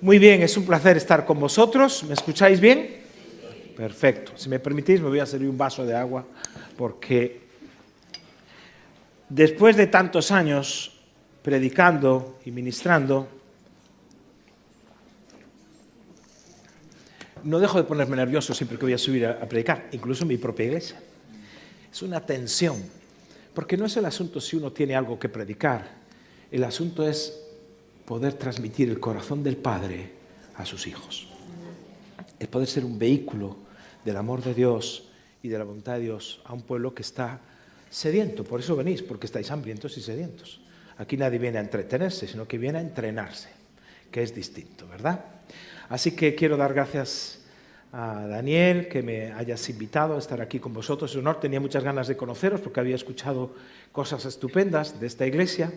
Muy bien, es un placer estar con vosotros. ¿Me escucháis bien? Perfecto. Si me permitís, me voy a servir un vaso de agua porque después de tantos años predicando y ministrando, no dejo de ponerme nervioso siempre que voy a subir a predicar, incluso en mi propia iglesia. Es una tensión, porque no es el asunto si uno tiene algo que predicar, el asunto es poder transmitir el corazón del Padre a sus hijos. Es poder ser un vehículo del amor de Dios y de la voluntad de Dios a un pueblo que está sediento. Por eso venís, porque estáis hambrientos y sedientos. Aquí nadie viene a entretenerse, sino que viene a entrenarse, que es distinto, ¿verdad? Así que quiero dar gracias a Daniel, que me hayas invitado a estar aquí con vosotros. Es un honor, tenía muchas ganas de conoceros porque había escuchado cosas estupendas de esta iglesia.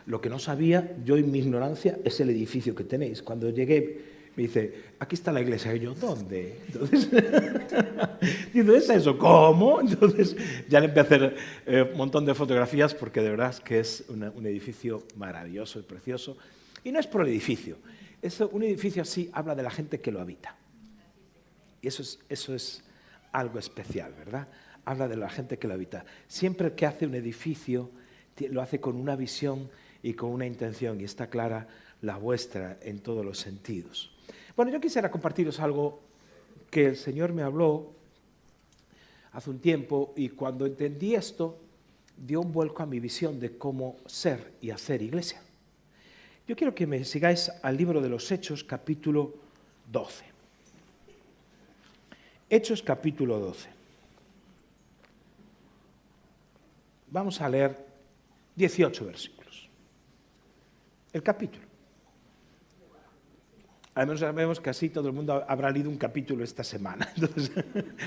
Lo que no sabía, yo en mi ignorancia, es el edificio que tenéis. Cuando llegué, me dice, aquí está la iglesia. Y yo, ¿dónde? Entonces, ¿es eso? ¿Cómo? Entonces, ya le empecé a hacer un montón de fotografías porque de verdad es que es un edificio maravilloso y precioso. Y no es por el edificio. Un edificio así habla de la gente que lo habita. Y eso es algo especial, ¿verdad? Habla de la gente que lo habita. Siempre que hace un edificio, lo hace con una visión y con una intención, y está clara la vuestra en todos los sentidos. Bueno, yo quisiera compartiros algo que el Señor me habló hace un tiempo, y cuando entendí esto, dio un vuelco a mi visión de cómo ser y hacer iglesia. Yo quiero que me sigáis al libro de los Hechos, capítulo 12. Hechos, capítulo 12. Vamos a leer 18 versículos. El capítulo. Al menos sabemos que así todo el mundo habrá leído un capítulo esta semana. Entonces,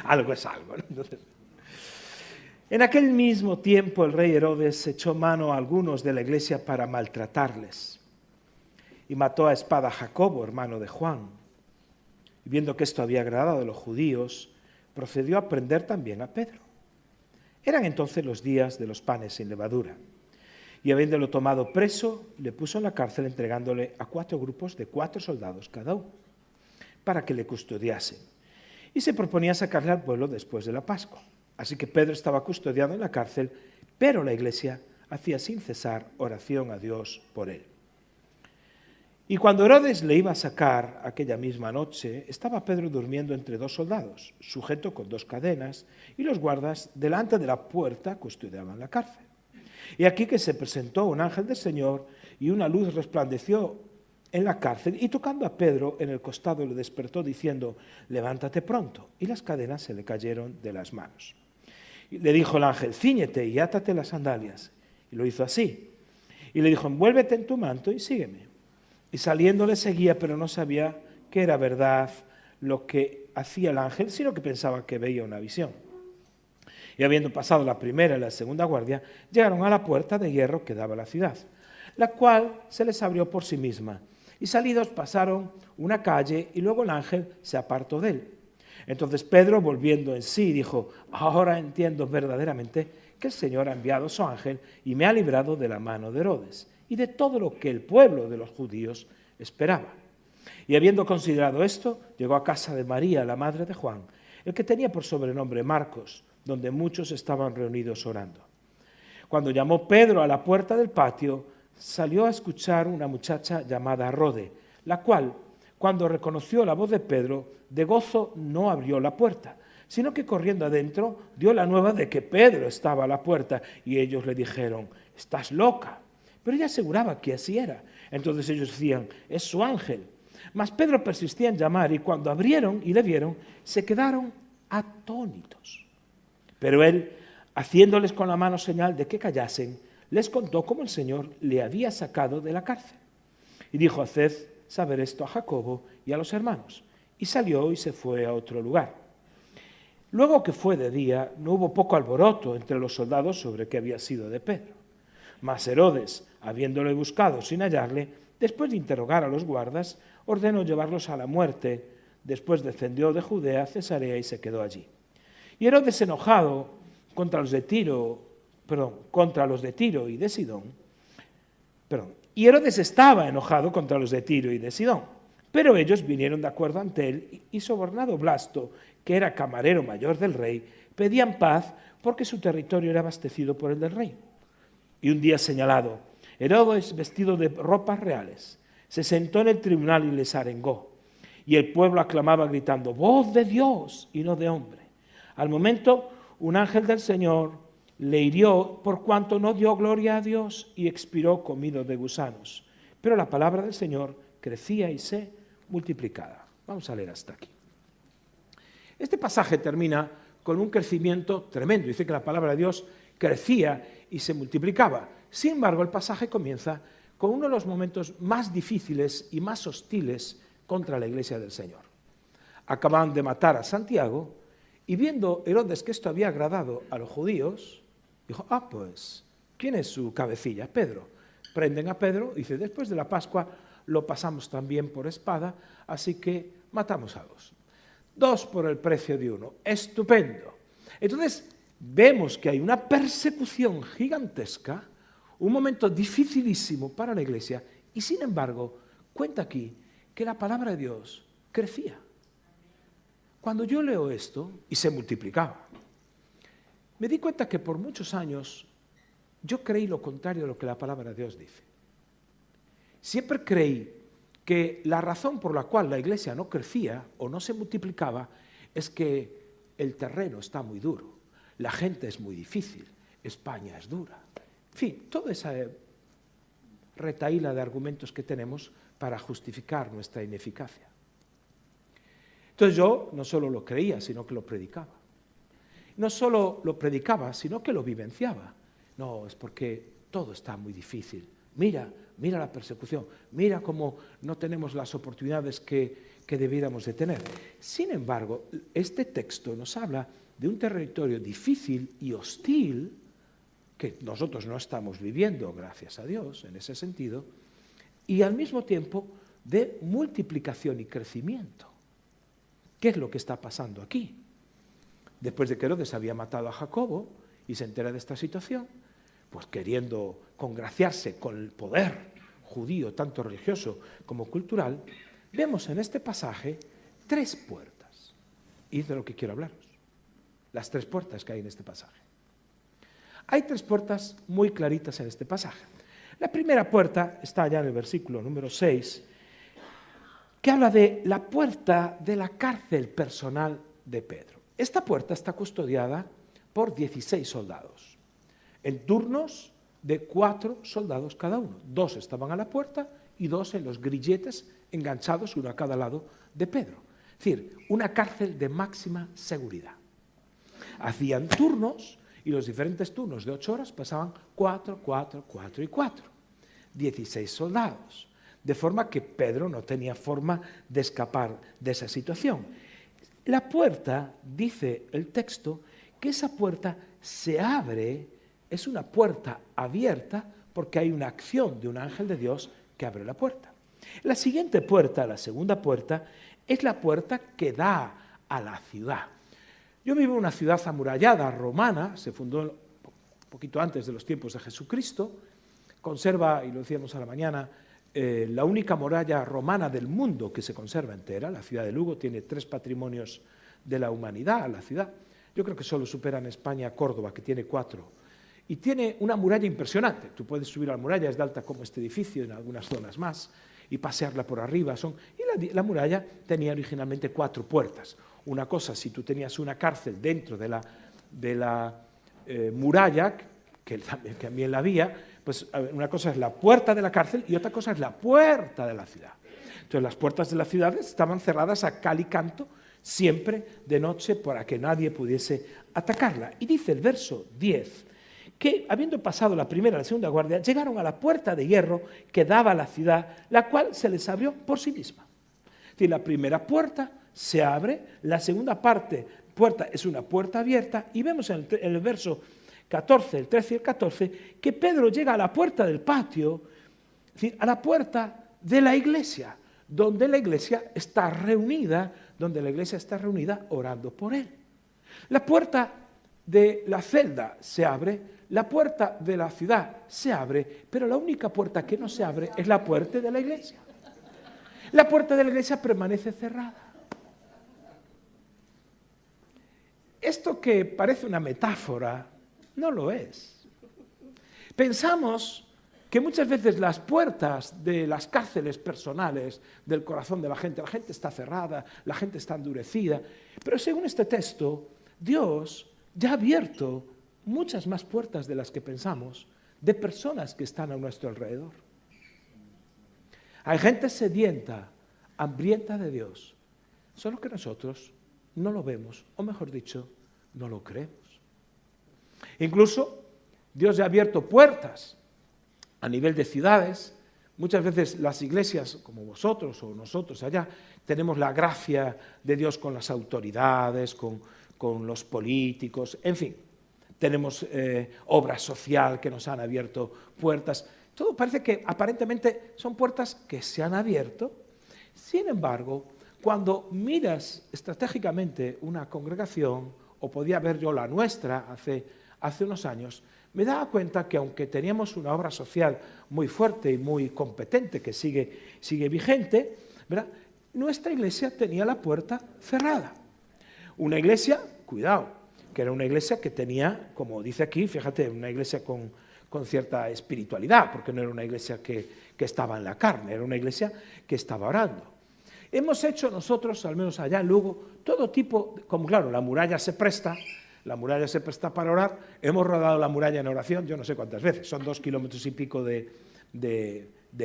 algo es algo, ¿no? Entonces, en aquel mismo tiempo el rey Herodes echó mano a algunos de la iglesia para maltratarles y mató a espada a Jacobo, hermano de Juan. Y viendo que esto había agradado a los judíos, procedió a prender también a Pedro. Eran entonces los días de los panes sin levadura. Y habiéndolo tomado preso, le puso en la cárcel entregándole a 4 grupos de 4 soldados cada uno, para que le custodiasen. Y se proponía sacarle al pueblo después de la Pascua. Así que Pedro estaba custodiado en la cárcel, pero la iglesia hacía sin cesar oración a Dios por él. Y cuando Herodes le iba a sacar aquella misma noche, estaba Pedro durmiendo entre 2 soldados, sujeto con 2 cadenas, y los guardas delante de la puerta custodiaban la cárcel. Y aquí que se presentó un ángel del Señor y una luz resplandeció en la cárcel y tocando a Pedro en el costado le despertó diciendo, levántate pronto. Y las cadenas se le cayeron de las manos. Y le dijo el ángel, cíñete y átate las sandalias. Y lo hizo así. Y le dijo, envuélvete en tu manto y sígueme. Y saliendo le seguía, pero no sabía que era verdad lo que hacía el ángel, sino que pensaba que veía una visión. Y habiendo pasado la primera y la segunda guardia, llegaron a la puerta de hierro que daba a la ciudad, la cual se les abrió por sí misma. Y salidos pasaron una calle y luego el ángel se apartó de él. Entonces Pedro, volviendo en sí, dijo, ahora entiendo verdaderamente que el Señor ha enviado su ángel y me ha librado de la mano de Herodes y de todo lo que el pueblo de los judíos esperaba. Y habiendo considerado esto, llegó a casa de María, la madre de Juan, el que tenía por sobrenombre Marcos, donde muchos estaban reunidos orando. Cuando llamó Pedro a la puerta del patio, salió a escuchar una muchacha llamada Rode, la cual, cuando reconoció la voz de Pedro, de gozo no abrió la puerta, sino que corriendo adentro dio la nueva de que Pedro estaba a la puerta, y ellos le dijeron, estás loca. Pero ella aseguraba que así era. Entonces ellos decían, es su ángel. Mas Pedro persistía en llamar, y cuando abrieron y le vieron, se quedaron atónitos. Pero él, haciéndoles con la mano señal de que callasen, les contó cómo el Señor le había sacado de la cárcel. Y dijo, haced saber esto a Jacobo y a los hermanos. Y salió y se fue a otro lugar. Luego que fue de día, no hubo poco alboroto entre los soldados sobre qué había sido de Pedro. Mas Herodes, habiéndole buscado sin hallarle, después de interrogar a los guardas, ordenó llevarlos a la muerte. Después descendió de Judea a Cesarea y se quedó allí. Y Herodes, enojado contra los de Tiro y de Sidón, y Herodes estaba enojado contra los de Tiro y de Sidón, Pero ellos vinieron de acuerdo ante él y sobornado Blasto, que era camarero mayor del rey, pedían paz porque su territorio era abastecido por el del rey. Y un día señalado, Herodes, vestido de ropas reales, se sentó en el tribunal y les arengó. Y el pueblo aclamaba gritando, voz de Dios y no de hombre. Al momento, un ángel del Señor le hirió por cuanto no dio gloria a Dios y expiró comido de gusanos. Pero la palabra del Señor crecía y se multiplicaba. Vamos a leer hasta aquí. Este pasaje termina con un crecimiento tremendo. Dice que la palabra de Dios crecía y se multiplicaba. Sin embargo, el pasaje comienza con uno de los momentos más difíciles y más hostiles contra la iglesia del Señor. Acaban de matar a Santiago y viendo Herodes que esto había agradado a los judíos, dijo, pues, ¿quién es su cabecilla? Pedro. Prenden a Pedro, dice, después de la Pascua lo pasamos también por espada, así que matamos a dos. 2 por el precio de 1. Estupendo. Entonces, vemos que hay una persecución gigantesca, un momento dificilísimo para la iglesia, y sin embargo, cuenta aquí que la palabra de Dios crecía. Cuando yo leo esto, y se multiplicaba, me di cuenta que por muchos años yo creí lo contrario de lo que la palabra de Dios dice. Siempre creí que la razón por la cual la iglesia no crecía o no se multiplicaba es que el terreno está muy duro, la gente es muy difícil, España es dura. En fin, toda esa retahíla de argumentos que tenemos para justificar nuestra ineficacia. Entonces yo no solo lo creía, sino que lo predicaba. No solo lo predicaba, sino que lo vivenciaba. No, es porque todo está muy difícil. Mira la persecución, mira cómo no tenemos las oportunidades que debiéramos de tener. Sin embargo, este texto nos habla de un territorio difícil y hostil que nosotros no estamos viviendo, gracias a Dios, en ese sentido, y al mismo tiempo de multiplicación y crecimiento. ¿Qué es lo que está pasando aquí? Después de que Herodes había matado a Jacobo y se entera de esta situación, pues queriendo congraciarse con el poder judío, tanto religioso como cultural, vemos en este pasaje 3 puertas. Y es de lo que quiero hablaros. Las 3 puertas que hay en este pasaje. Hay 3 puertas muy claritas en este pasaje. La primera puerta está allá en el versículo número 6, que habla de la puerta de la cárcel personal de Pedro. Esta puerta está custodiada por 16 soldados, en turnos de 4 soldados cada uno. 2 estaban a la puerta y 2 en los grilletes enganchados, uno a cada lado de Pedro. Es decir, una cárcel de máxima seguridad. Hacían turnos y los diferentes turnos de 8 horas pasaban 4, 4, 4 y 4. 16 soldados. De forma que Pedro no tenía forma de escapar de esa situación. La puerta, dice el texto, que esa puerta se abre, es una puerta abierta porque hay una acción de un ángel de Dios que abre la puerta. La siguiente puerta, la segunda puerta, es la puerta que da a la ciudad. Yo vivo en una ciudad amurallada romana, se fundó un poquito antes de los tiempos de Jesucristo, conserva, y lo decíamos a la mañana, la única muralla romana del mundo que se conserva entera. La ciudad de Lugo tiene 3 patrimonios de la humanidad, la ciudad. Yo creo que solo supera en España Córdoba, que tiene 4. Y tiene una muralla impresionante. Tú puedes subir a la muralla, es de alta como este edificio, en algunas zonas más, y pasearla por arriba. Y la muralla tenía originalmente 4 puertas. Una cosa, si tú tenías una cárcel dentro de la muralla, que también la había, pues una cosa es la puerta de la cárcel y otra cosa es la puerta de la ciudad. Entonces las puertas de la ciudad estaban cerradas a cal y canto, siempre de noche, para que nadie pudiese atacarla. Y dice el verso 10, que habiendo pasado la primera y la segunda guardia, llegaron a la puerta de hierro que daba a la ciudad, la cual se les abrió por sí misma. Es decir, la primera puerta se abre, la segunda puerta es una puerta abierta, y vemos en el verso 14, el 13 y el 14, que Pedro llega a la puerta del patio, es decir, a la puerta de la iglesia, donde la iglesia está reunida, orando por él. La puerta de la celda se abre, la puerta de la ciudad se abre, pero la única puerta que no se abre es la puerta de la iglesia. la puerta de la iglesia permanece cerrada. Esto que parece una metáfora, no lo es. Pensamos que muchas veces las puertas de las cárceles personales del corazón de la gente está cerrada, la gente está endurecida, pero según este texto, Dios ya ha abierto muchas más puertas de las que pensamos, de personas que están a nuestro alrededor. Hay gente sedienta, hambrienta de Dios, solo que nosotros no lo vemos, o mejor dicho, no lo creemos. Incluso Dios ya ha abierto puertas a nivel de ciudades. Muchas veces las iglesias, como vosotros o nosotros allá, tenemos la gracia de Dios con las autoridades, con los políticos, en fin. Tenemos obra social que nos han abierto puertas. Todo parece que aparentemente son puertas que se han abierto. Sin embargo, cuando miras estratégicamente una congregación, o podía ver yo la nuestra hace unos años, me daba cuenta que aunque teníamos una obra social muy fuerte y muy competente, que sigue vigente, ¿verdad?, nuestra iglesia tenía la puerta cerrada. Una iglesia, cuidado, que era una iglesia que tenía, como dice aquí, fíjate, una iglesia con cierta espiritualidad, porque no era una iglesia que estaba en la carne, era una iglesia que estaba orando. Hemos hecho nosotros, al menos allá en Lugo, todo tipo, como claro, la muralla se presta para orar. Hemos rodado la muralla en oración, yo no sé cuántas veces, son 2 kilómetros y pico de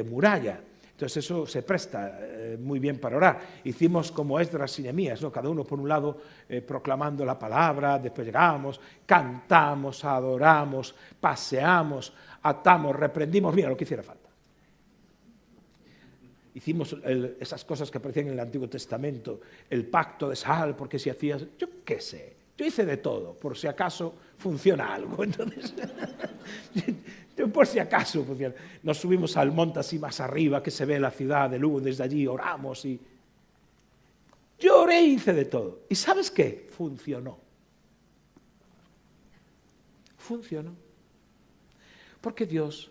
muralla. Entonces eso se presta muy bien para orar. Hicimos como Esdras y Nehemías, ¿no? Cada uno por un lado proclamando la palabra, después llegamos, cantamos, adoramos, paseamos, atamos, reprendimos, mira lo que hiciera falta. Hicimos esas cosas que aparecían en el Antiguo Testamento, el pacto de sal, porque si hacías, yo qué sé, yo hice de todo, por si acaso funciona algo. Entonces, por si acaso funciona. Nos subimos al monte así más arriba, que se ve la ciudad de Lugo, desde allí oramos y yo oré y hice de todo. ¿Y sabes qué? Funcionó. Funcionó. Porque Dios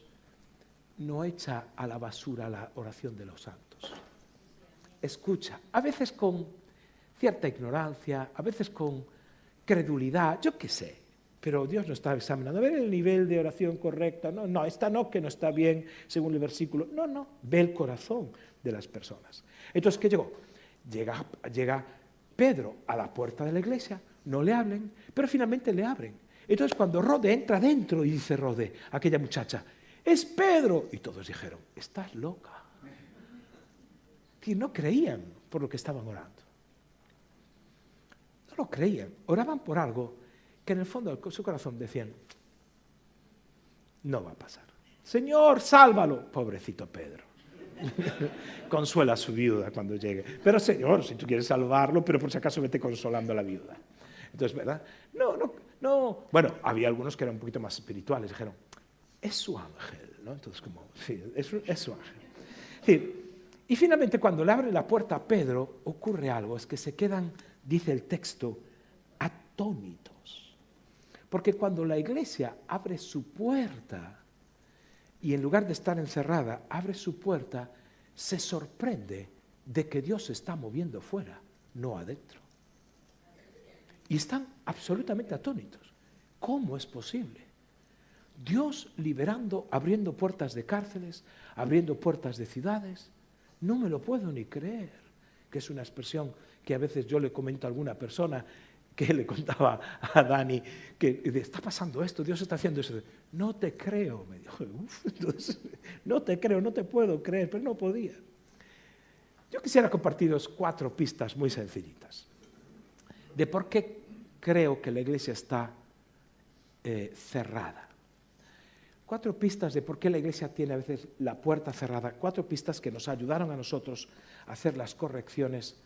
no echa a la basura la oración de los santos. Escucha, a veces con cierta ignorancia, a veces con credulidad, yo qué sé, pero Dios no está examinando. A ver el nivel de oración correcta, no, esta no, que no está bien según el versículo. No, ve el corazón de las personas. Entonces, ¿qué llegó? Llega Pedro a la puerta de la iglesia, no le hablen, pero finalmente le abren. Entonces, cuando Rode entra dentro y dice Rode, aquella muchacha, ¡es Pedro! Y todos dijeron, estás loca. Y no creían por lo que estaban orando. No lo creían. Oraban por algo que en el fondo de su corazón decían, no va a pasar. Señor, sálvalo. Pobrecito Pedro. Consuela a su viuda cuando llegue. Pero Señor, si tú quieres salvarlo, pero por si acaso vete consolando a la viuda. Entonces, ¿verdad? No. Bueno, había algunos que eran un poquito más espirituales. Dijeron, es su ángel, ¿no? Entonces, como, sí, es su ángel. Sí, y finalmente, cuando le abre la puerta a Pedro, ocurre algo, es que se quedan, dice el texto, atónitos. Porque cuando la iglesia abre su puerta, y en lugar de estar encerrada, abre su puerta, se sorprende de que Dios se está moviendo fuera, no adentro. Y están absolutamente atónitos. ¿Cómo es posible? Dios liberando, abriendo puertas de cárceles, abriendo puertas de ciudades. No me lo puedo ni creer, que es una expresión que a veces yo le comento a alguna persona, que le contaba a Dani, que está pasando esto, Dios está haciendo eso. No te creo, me dijo. Entonces, no te creo, no te puedo creer, pero no podía. Yo quisiera compartiros 4 pistas muy sencillitas de por qué creo que la iglesia está cerrada. 4 pistas de por qué la iglesia tiene a veces la puerta cerrada. 4 pistas que nos ayudaron a nosotros a hacer las correcciones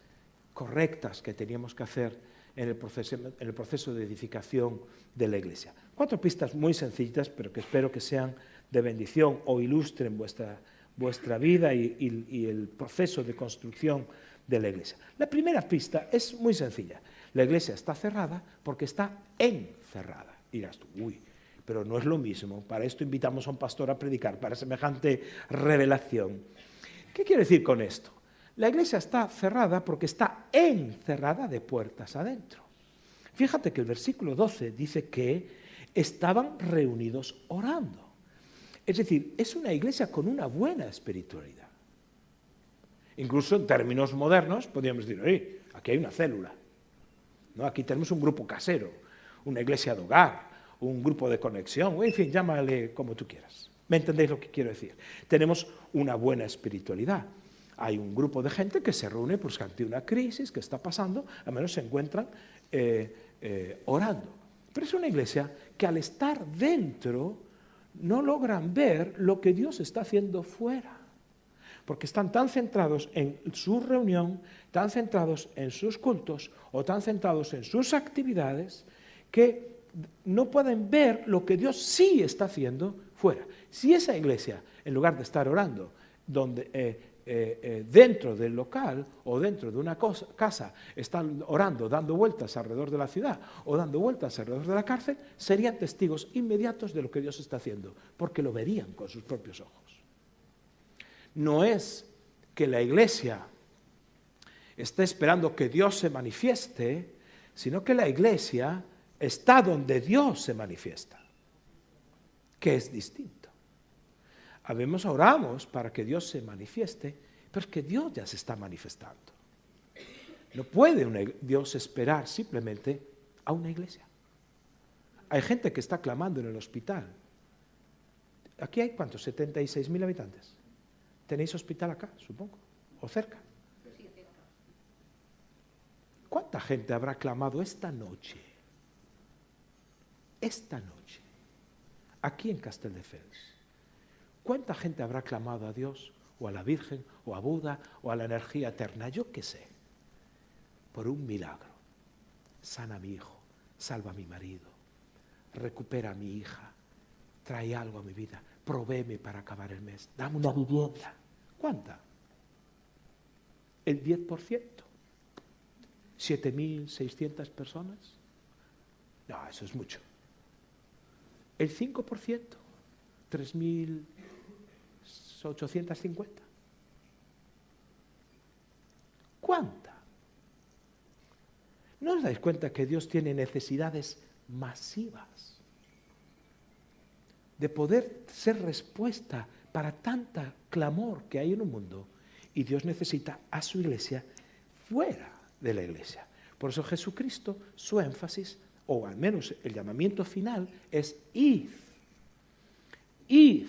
correctas que teníamos que hacer en el proceso de edificación de la iglesia. 4 pistas muy sencillitas, pero que espero que sean de bendición o ilustren vuestra vida y el proceso de construcción de la iglesia. La primera pista es muy sencilla. La iglesia está cerrada porque está encerrada. Y dirás tú, pero no es lo mismo. Para esto invitamos a un pastor a predicar, para semejante revelación. ¿Qué quiere decir con esto? La iglesia está cerrada porque está encerrada de puertas adentro. Fíjate que el versículo 12 dice que estaban reunidos orando. Es decir, es una iglesia con una buena espiritualidad. Incluso en términos modernos podríamos decir, oye, aquí hay una célula, ¿no? Aquí tenemos un grupo casero, una iglesia de hogar, un grupo de conexión, en fin, llámale como tú quieras. ¿Me entendéis lo que quiero decir? Tenemos una buena espiritualidad. Hay un grupo de gente que se reúne pues, ante una crisis que está pasando, al menos se encuentran orando. Pero es una iglesia que al estar dentro no logran ver lo que Dios está haciendo fuera. Porque están tan centrados en su reunión, tan centrados en sus cultos o tan centrados en sus actividades que no pueden ver lo que Dios sí está haciendo fuera. Si esa iglesia, en lugar de estar orando dentro del local o dentro de una casa, están orando, dando vueltas alrededor de la ciudad o dando vueltas alrededor de la cárcel, serían testigos inmediatos de lo que Dios está haciendo, porque lo verían con sus propios ojos. No es que la iglesia esté esperando que Dios se manifieste, sino que la iglesia está donde Dios se manifiesta, que es distinto. A veces oramos para que Dios se manifieste, pero es que Dios ya se está manifestando. No puede Dios esperar simplemente a una iglesia. Hay gente que está clamando en el hospital. Aquí hay, ¿cuántos? 76.000 habitantes. ¿Tenéis hospital acá, supongo? ¿O cerca? ¿Cuánta gente habrá clamado esta noche? Esta noche, aquí en Castelldefels. ¿Cuánta gente habrá clamado a Dios, o a la Virgen, o a Buda, o a la energía eterna? Yo qué sé, por un milagro. Sana a mi hijo, salva a mi marido, recupera a mi hija, trae algo a mi vida, provéeme para acabar el mes, dame una vivienda. ¿Cuánta? ¿El 10%? ¿7.600 personas? No, eso es mucho. ¿El 5%? 3.850. ¿Cuánta? ¿No os dais cuenta que Dios tiene necesidades masivas de poder ser respuesta para tanta clamor que hay en un mundo? Y Dios necesita a su iglesia fuera de la iglesia. Por eso Jesucristo, su énfasis, o al menos el llamamiento final, es id. Id.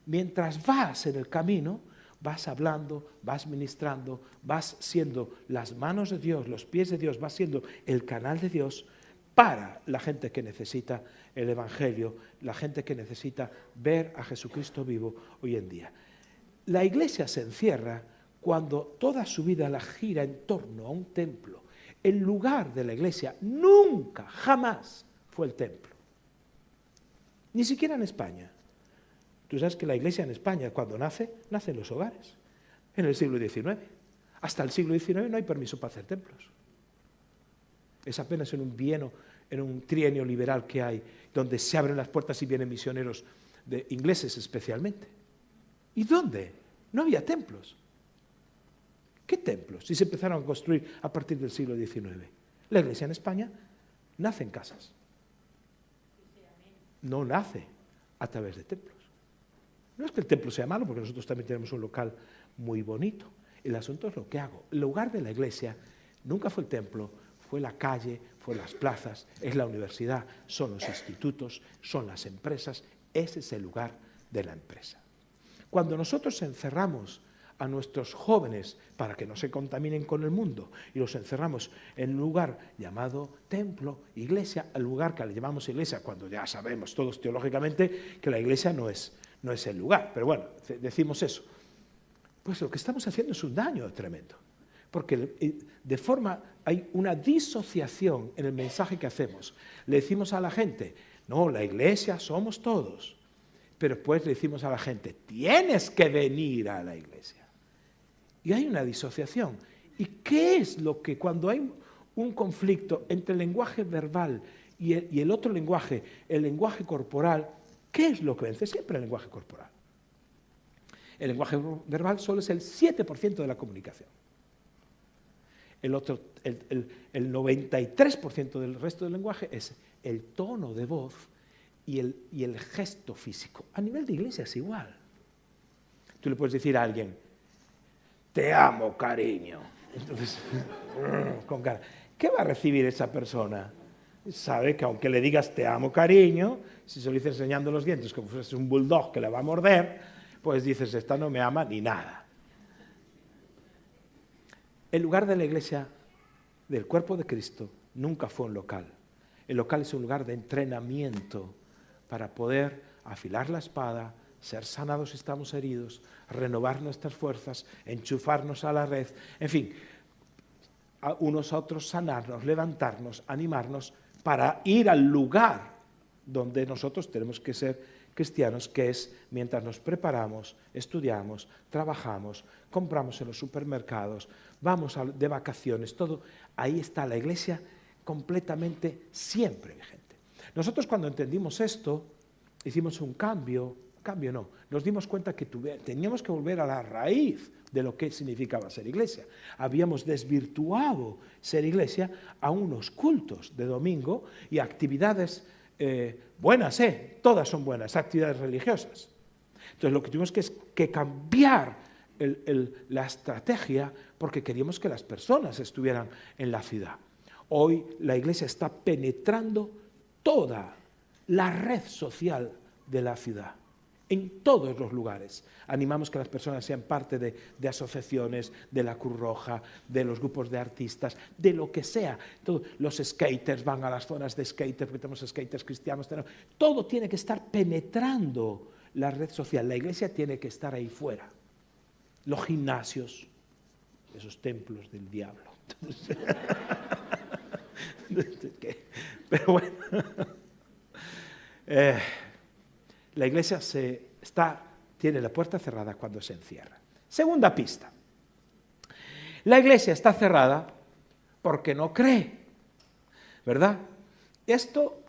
Mientras vas en el camino, vas hablando, vas ministrando, vas siendo las manos de Dios, los pies de Dios, vas siendo el canal de Dios para la gente que necesita el Evangelio, la gente que necesita ver a Jesucristo vivo hoy en día. La iglesia se encierra cuando toda su vida la gira en torno a un templo. El lugar de la iglesia nunca, jamás fue el templo. Ni siquiera en España. Tú sabes que la iglesia en España, cuando nace en los hogares, en el siglo XIX. Hasta el siglo XIX no hay permiso para hacer templos. Es apenas en un trienio liberal que hay, donde se abren las puertas y vienen misioneros ingleses especialmente. ¿Y dónde? No había templos. ¿Qué templos? Si se empezaron a construir a partir del siglo XIX. La iglesia en España nace en casas. No nace a través de templos. No es que el templo sea malo, porque nosotros también tenemos un local muy bonito. El asunto es lo que hago. El lugar de la iglesia nunca fue el templo, fue la calle, fue las plazas, es la universidad, son los institutos, son las empresas. Ese es el lugar de la empresa. Cuando nosotros encerramos a nuestros jóvenes para que no se contaminen con el mundo y los encerramos en un lugar llamado templo, iglesia, al lugar que le llamamos iglesia, cuando ya sabemos todos teológicamente que la iglesia no es el lugar, pero bueno, decimos eso. Pues lo que estamos haciendo es un daño tremendo, porque hay una disociación en el mensaje que hacemos. Le decimos a la gente, no, la iglesia somos todos, pero después le decimos a la gente, tienes que venir a la iglesia. Y hay una disociación. ¿Y qué es lo que cuando hay un conflicto entre el lenguaje verbal y el otro lenguaje, el lenguaje corporal, qué es lo que vence? Siempre el lenguaje corporal. El lenguaje verbal solo es el 7% de la comunicación. El 93% del resto del lenguaje es el tono de voz y el gesto físico. A nivel de iglesia es igual. Tú le puedes decir a alguien, te amo, cariño. Entonces, con cara. ¿Qué va a recibir esa persona? Sabe que aunque le digas te amo, cariño, si se lo dices enseñando los dientes como si fuese un bulldog que le va a morder, pues dices, esta no me ama ni nada. El lugar de la iglesia, del cuerpo de Cristo, nunca fue un local. El local es un lugar de entrenamiento para poder afilar la espada, ser sanados si estamos heridos, renovar nuestras fuerzas, enchufarnos a la red, en fin, a unos a otros sanarnos, levantarnos, animarnos para ir al lugar donde nosotros tenemos que ser cristianos, que es mientras nos preparamos, estudiamos, trabajamos, compramos en los supermercados, vamos de vacaciones, todo, ahí está la iglesia completamente siempre vigente. Nosotros cuando entendimos esto, hicimos un cambio no, nos dimos cuenta que teníamos que volver a la raíz de lo que significaba ser iglesia. Habíamos desvirtuado ser iglesia a unos cultos de domingo y actividades buenas, todas son buenas, actividades religiosas. Entonces lo que tuvimos que cambiar la estrategia porque queríamos que las personas estuvieran en la ciudad. Hoy la iglesia está penetrando toda la red social de la ciudad, en todos los lugares. Animamos que las personas sean parte de asociaciones, de la Cruz Roja, de los grupos de artistas, de lo que sea. Los skaters van a las zonas de skaters, porque tenemos skaters cristianos. Todo tiene que estar penetrando la red social. La iglesia tiene que estar ahí fuera. Los gimnasios, esos templos del diablo. Pero bueno, la iglesia tiene la puerta cerrada cuando se encierra. Segunda pista. La iglesia está cerrada porque no cree, ¿verdad? Esto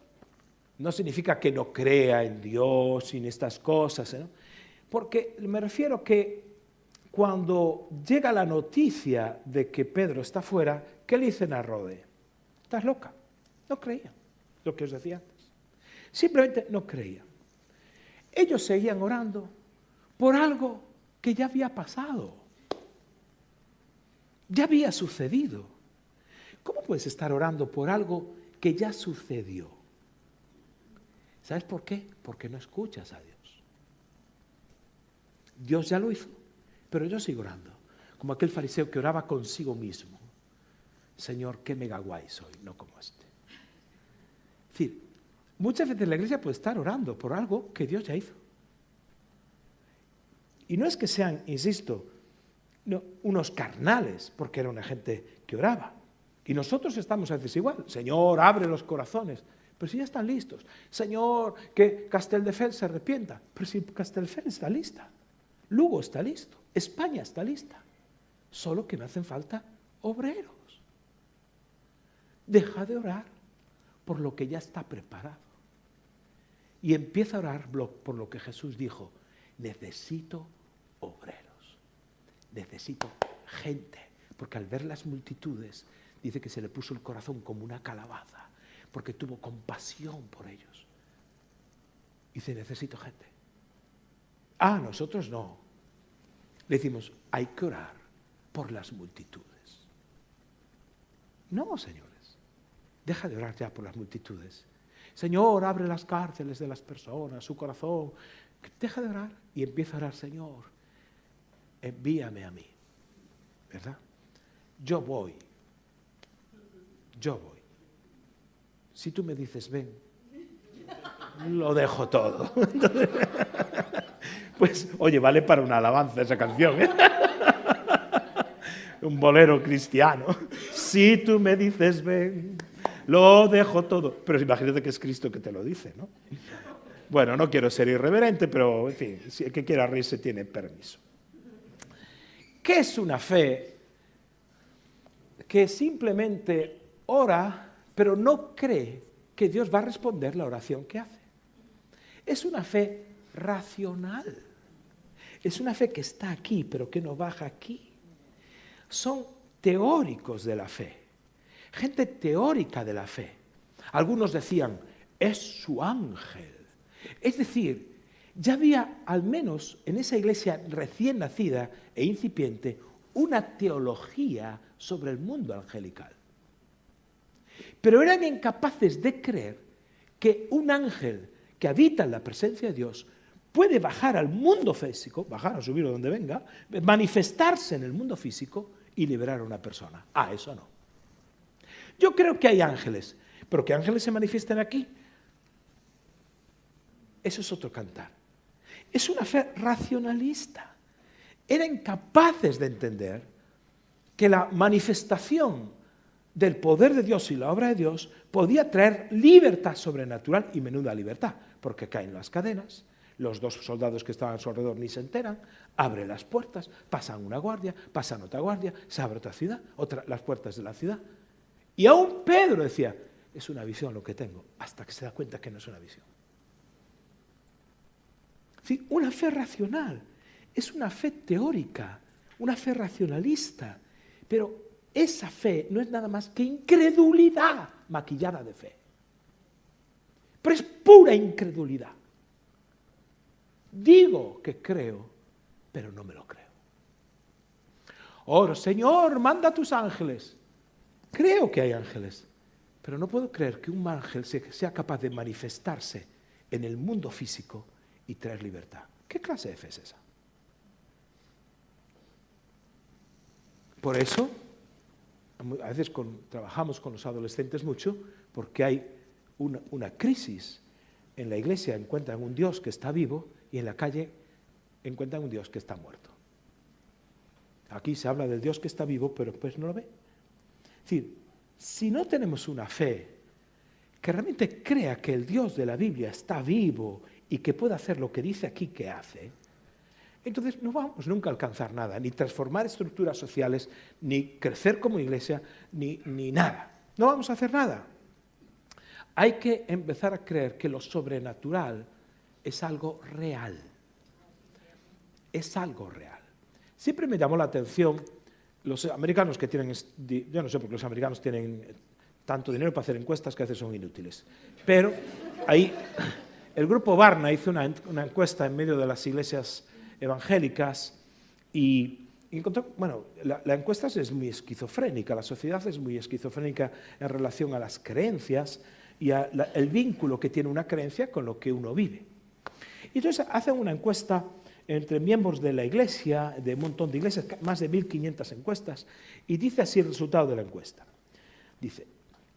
no significa que no crea en Dios y en estas cosas, ¿no? Porque me refiero que cuando llega la noticia de que Pedro está fuera, ¿qué le dicen a Rode? Estás loca. No creía, lo que os decía antes. Simplemente no creía. Ellos seguían orando por algo que ya había pasado. Ya había sucedido. ¿Cómo puedes estar orando por algo que ya sucedió? ¿Sabes por qué? Porque no escuchas a Dios. Dios ya lo hizo, pero yo sigo orando. Como aquel fariseo que oraba consigo mismo. Señor, qué mega guay soy, no como este. Es decir, muchas veces la iglesia puede estar orando por algo que Dios ya hizo. Y no es que sean, insisto, unos carnales, porque era una gente que oraba. Y nosotros estamos a veces igual. Señor, abre los corazones. Pero si ya están listos. Señor, que Castelldefels se arrepienta. Pero si Castelldefels está lista. Lugo está listo. España está lista. Solo que me hacen falta obreros. Deja de orar por lo que ya está preparado. Y empieza a orar por lo que Jesús dijo. Necesito obreros. Necesito gente. Porque al ver las multitudes, dice que se le puso el corazón como una calabaza. Porque tuvo compasión por ellos. Dice, necesito gente. Nosotros no. Le decimos, hay que orar por las multitudes. No, señores. Deja de orar ya por las multitudes. Señor, abre las cárceles de las personas, su corazón. Deja de orar y empieza a orar, Señor, envíame a mí. ¿Verdad? Yo voy. Si tú me dices, ven, lo dejo todo. Entonces, pues, oye, vale para una alabanza esa canción, ¿eh? Un bolero cristiano. Si tú me dices, ven, lo dejo todo. Pero imagínate que es Cristo que te lo dice, ¿no? Bueno, no quiero ser irreverente, pero, en fin, si el que quiera reírse tiene permiso. ¿Qué es una fe que simplemente ora, pero no cree que Dios va a responder la oración que hace? Es una fe racional. Es una fe que está aquí, pero que no baja aquí. Son teóricos de la fe, gente teórica de la fe. Algunos decían, es su ángel. Es decir, ya había, al menos en esa iglesia recién nacida e incipiente, una teología sobre el mundo angelical. Pero eran incapaces de creer que un ángel que habita en la presencia de Dios puede bajar al mundo físico, bajar o subir o donde venga, manifestarse en el mundo físico y liberar a una persona. Eso no. Yo creo que hay ángeles, pero que ángeles se manifiesten aquí, eso es otro cantar. Es una fe racionalista. Eran incapaces de entender que la manifestación del poder de Dios y la obra de Dios podía traer libertad sobrenatural, y menuda libertad, porque caen las cadenas, los dos soldados que estaban a su alrededor ni se enteran, abre las puertas, pasan una guardia, pasan otra guardia, se abre otra ciudad, las puertas de la ciudad. Y aún Pedro decía, es una visión lo que tengo, hasta que se da cuenta que no es una visión. Sí, una fe racional, es una fe teórica, una fe racionalista, pero esa fe no es nada más que incredulidad maquillada de fe. Pero es pura incredulidad. Digo que creo, pero no me lo creo. Oro, Señor, manda a tus ángeles. Creo que hay ángeles, pero no puedo creer que un ángel sea capaz de manifestarse en el mundo físico y traer libertad. ¿Qué clase de fe es esa? Por eso, a veces trabajamos con los adolescentes mucho, porque hay una crisis. En la iglesia encuentran un Dios que está vivo y en la calle encuentran un Dios que está muerto. Aquí se habla del Dios que está vivo, pero pues no lo ve. Es decir, si no tenemos una fe que realmente crea que el Dios de la Biblia está vivo y que puede hacer lo que dice aquí que hace, entonces no vamos nunca a alcanzar nada, ni transformar estructuras sociales, ni crecer como iglesia, ni nada. No vamos a hacer nada. Hay que empezar a creer que lo sobrenatural es algo real. Es algo real. Siempre me llamó la atención los americanos que tienen, yo no sé por qué los americanos tienen tanto dinero para hacer encuestas que a veces son inútiles, pero ahí el grupo Barna hizo una encuesta en medio de las iglesias evangélicas y encontró, bueno, la encuesta es muy esquizofrénica, la sociedad es muy esquizofrénica en relación a las creencias y el vínculo que tiene una creencia con lo que uno vive. Y entonces hacen una encuesta entre miembros de la iglesia, de un montón de iglesias, más de 1.500 encuestas, y dice así el resultado de la encuesta. Dice,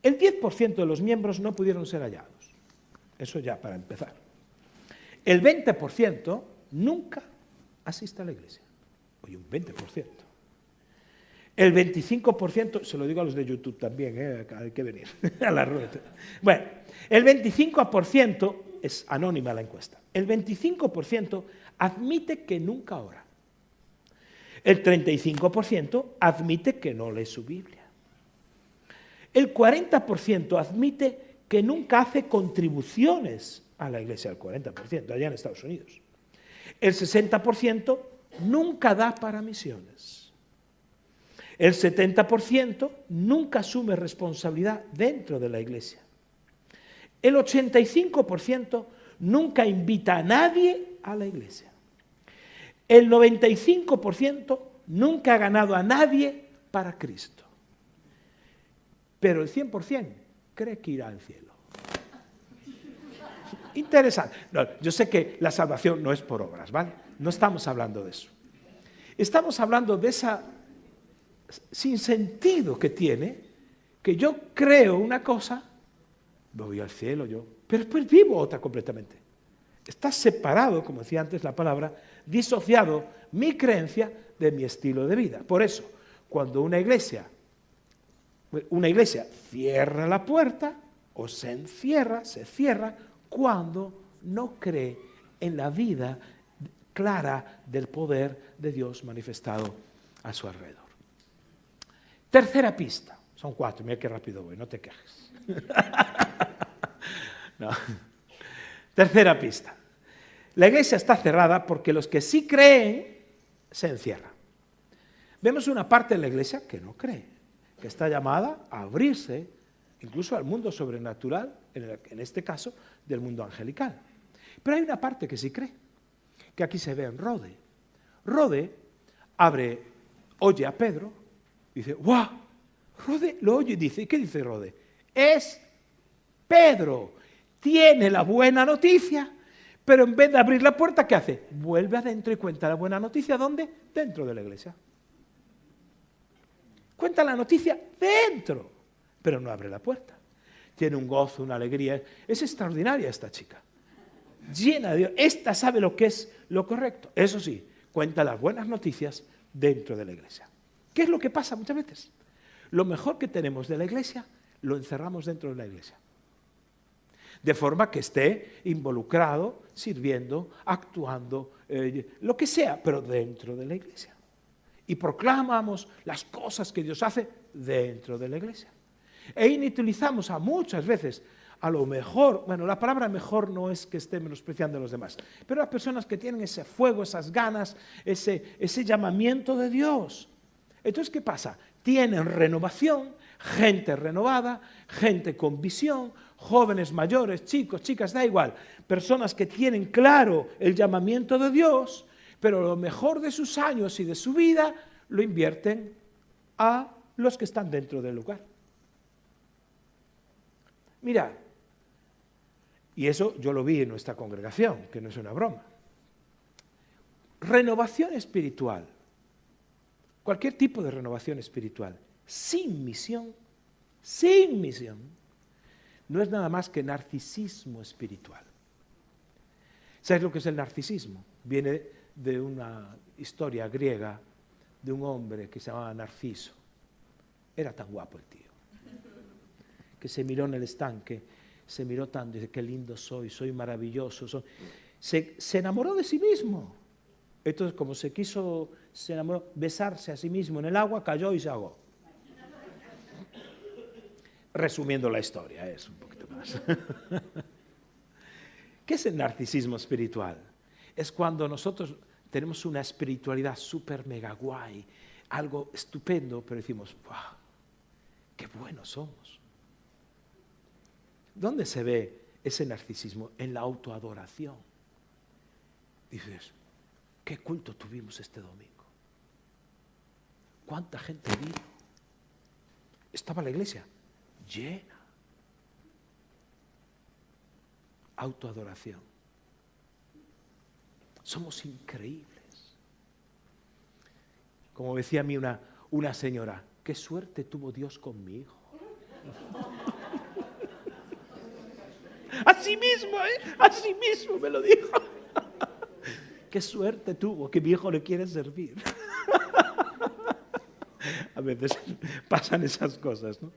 el 10% de los miembros no pudieron ser hallados. Eso ya para empezar. El 20% nunca asiste a la iglesia. Oye, un 20%. El 25%, se lo digo a los de YouTube también, hay que venir a la rueda. Bueno, el 25% es anónima la encuesta. El 25% admite que nunca ora. El 35% admite que no lee su Biblia. El 40% admite que nunca hace contribuciones a la iglesia, el 40%, allá en Estados Unidos. El 60% nunca da para misiones. El 70% nunca asume responsabilidad dentro de la iglesia. El 85% nunca invita a nadie a la iglesia. El 95% nunca ha ganado a nadie para Cristo. Pero el 100% cree que irá al cielo. Interesante. No, yo sé que la salvación no es por obras, ¿vale? No estamos hablando de eso. Estamos hablando de esa sinsentido que tiene, que yo creo una cosa, voy al cielo yo, pero después vivo otra completamente. Está separado, como decía antes la palabra, disociado mi creencia de mi estilo de vida. Por eso, cuando una iglesia cierra la puerta o se cierra cuando no cree en la vida clara del poder de Dios manifestado a su alrededor. Tercera pista. Son 4, mira qué rápido voy, no te quejes. No. Tercera pista. La iglesia está cerrada porque los que sí creen se encierran. Vemos una parte de la iglesia que no cree, que está llamada a abrirse incluso al mundo sobrenatural, en este caso, del mundo angelical. Pero hay una parte que sí cree, que aquí se ve en Rode. Rode oye a Pedro, y dice, ¡guau! Rode lo oye y dice, ¿y qué dice Rode? Es Pedro, tiene la buena noticia, pero en vez de abrir la puerta, ¿qué hace? Vuelve adentro y cuenta la buena noticia, ¿dónde? Dentro de la iglesia. Cuenta la noticia dentro, pero no abre la puerta. Tiene un gozo, una alegría. Es extraordinaria esta chica. Llena de Dios. Esta sabe lo que es lo correcto. Eso sí, cuenta las buenas noticias dentro de la iglesia. ¿Qué es lo que pasa muchas veces? Lo mejor que tenemos de la iglesia lo encerramos dentro de la iglesia. De forma que esté involucrado, sirviendo, actuando, lo que sea, pero dentro de la iglesia. Y proclamamos las cosas que Dios hace dentro de la iglesia. E inutilizamos muchas veces a lo mejor, bueno, la palabra mejor no es que esté menospreciando a los demás, pero las personas que tienen ese fuego, esas ganas, ese llamamiento de Dios. Entonces, ¿qué pasa? Tienen renovación, gente renovada, gente con visión, jóvenes, mayores, chicos, chicas, da igual, personas que tienen claro el llamamiento de Dios, pero lo mejor de sus años y de su vida lo invierten a los que están dentro del lugar. Mira, y eso yo lo vi en nuestra congregación, que no es una broma. Renovación espiritual, cualquier tipo de renovación espiritual, sin misión, no es nada más que narcisismo espiritual. ¿Sabes lo que es el narcisismo? Viene de una historia griega de un hombre que se llamaba Narciso. Era tan guapo el tío, que se miró en el estanque, se miró tanto y dice, qué lindo soy maravilloso. Se enamoró de sí mismo. Entonces, como se enamoró, besarse a sí mismo en el agua, cayó y se ahogó. Resumiendo la historia, es un poquito más. ¿Qué es el narcisismo espiritual? Es cuando nosotros tenemos una espiritualidad súper mega guay, algo estupendo, pero decimos, ¡wow! ¡Qué buenos somos! ¿Dónde se ve ese narcisismo? En la autoadoración. Dices, ¿qué culto tuvimos este domingo? ¿Cuánta gente vino? Estaba la iglesia llena. Autoadoración. Somos increíbles. Como decía a mí una señora, qué suerte tuvo Dios con mi hijo. Así mismo me lo dijo. Qué suerte tuvo que mi hijo le quiere servir. A veces pasan esas cosas, ¿no?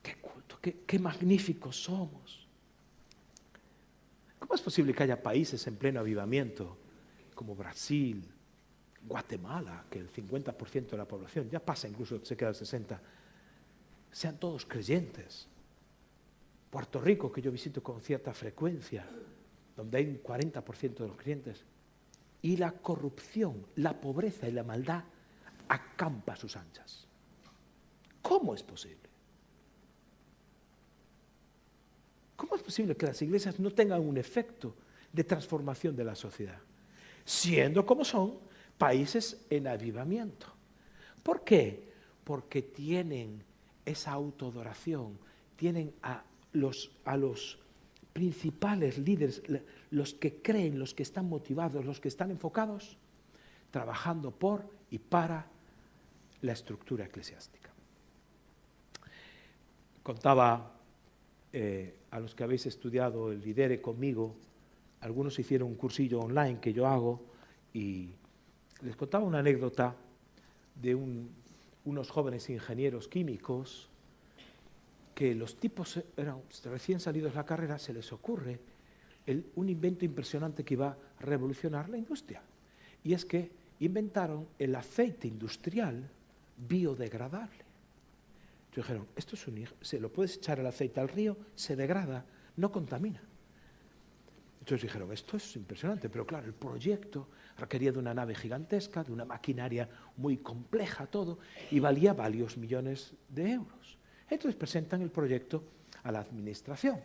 Qué culto, qué magníficos somos. ¿Cómo es posible que haya países en pleno avivamiento, como Brasil, Guatemala, que el 50% de la población, ya pasa incluso, se queda el 60%, sean todos creyentes? Puerto Rico, que yo visito con cierta frecuencia, donde hay un 40% de los creyentes, y la corrupción, la pobreza y la maldad acampa a sus anchas. ¿Cómo es posible? ¿Cómo es posible que las iglesias no tengan un efecto de transformación de la sociedad? Siendo como son países en avivamiento. ¿Por qué? Porque tienen esa autoadoración, tienen a los principales líderes, los que creen, los que están motivados, los que están enfocados, trabajando por y para la estructura eclesiástica. Contaba a los que habéis estudiado el Lidere conmigo, algunos hicieron un cursillo online que yo hago y les contaba una anécdota de unos jóvenes ingenieros químicos que los tipos eran recién salidos de la carrera, se les ocurre un invento impresionante que iba a revolucionar la industria. Y es que inventaron el aceite industrial biodegradable. Entonces dijeron, esto es se lo puedes echar el aceite al río, se degrada, no contamina. Entonces dijeron, esto es impresionante, pero claro, el proyecto requería de una nave gigantesca, de una maquinaria muy compleja, todo, y valía varios millones de euros. Entonces presentan el proyecto a la administración.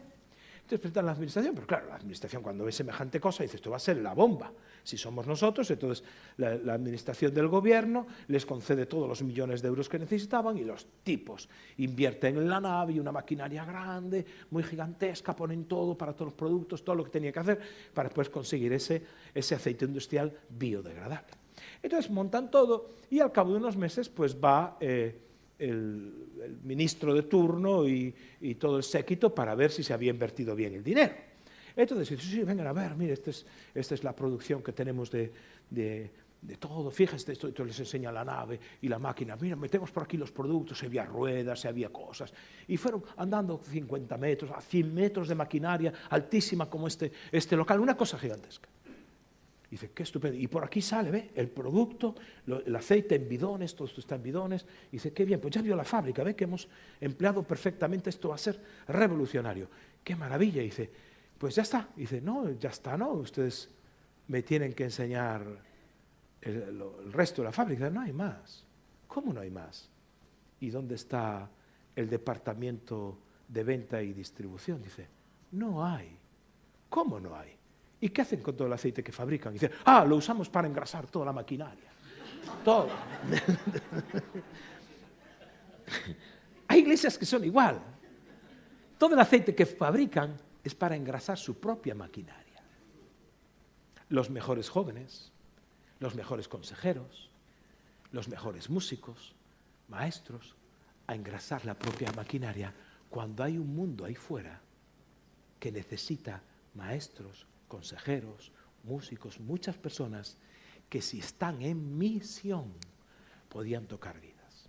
Entonces presentan a la administración, pero claro, la administración cuando ve semejante cosa dice, esto va a ser la bomba. Si somos nosotros, entonces la administración del gobierno les concede todos los millones de euros que necesitaban y los tipos invierten en la nave y una maquinaria grande, muy gigantesca, ponen todo para todos los productos, todo lo que tenía que hacer para después conseguir ese aceite industrial biodegradable. Entonces montan todo y al cabo de unos meses pues va el ministro de turno y todo el séquito para ver si se había invertido bien el dinero. Entonces dice, sí, vengan a ver, mire, esta es la producción que tenemos de todo, fíjense, esto les enseña la nave y la máquina, mira, metemos por aquí los productos, había ruedas, había cosas, y fueron andando 50 metros, a 100 metros de maquinaria, altísima como este local, una cosa gigantesca. Dice, qué estupendo. Y por aquí sale, ve, el producto, el aceite en bidones, todo esto está en bidones. Dice, qué bien, pues ya vio la fábrica, ve que hemos empleado perfectamente, esto va a ser revolucionario. Qué maravilla. Dice, pues ya está. Dice, no, ya está, no, ustedes me tienen que enseñar el resto de la fábrica. No hay más. ¿Cómo no hay más? ¿Y dónde está el departamento de venta y distribución? Dice, no hay. ¿Cómo no hay? ¿Y qué hacen con todo el aceite que fabrican? Dicen, lo usamos para engrasar toda la maquinaria. Todo. Hay iglesias que son igual. Todo el aceite que fabrican es para engrasar su propia maquinaria. Los mejores jóvenes, los mejores consejeros, los mejores músicos, maestros, a engrasar la propia maquinaria cuando hay un mundo ahí fuera que necesita maestros, consejeros, músicos, muchas personas que si están en misión podían tocar vidas.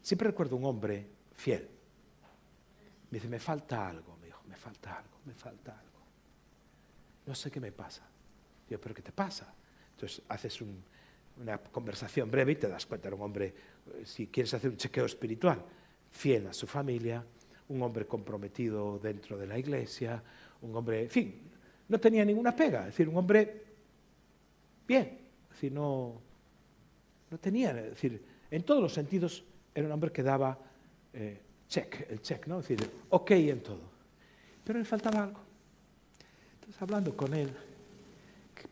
Siempre recuerdo un hombre fiel. Me dice, me falta algo, me dijo, me falta algo. No sé qué me pasa. Yo, ¿pero qué te pasa? Entonces haces una conversación breve y te das cuenta, era un hombre, si quieres hacer un chequeo espiritual, fiel a su familia, un hombre comprometido dentro de la iglesia, un hombre, en fin, no tenía ninguna pega, es decir, un hombre bien, es decir, no tenía, es decir, en todos los sentidos era un hombre que daba el check, ¿no? Es decir, ok en todo. Pero le faltaba algo. Entonces, hablando con él,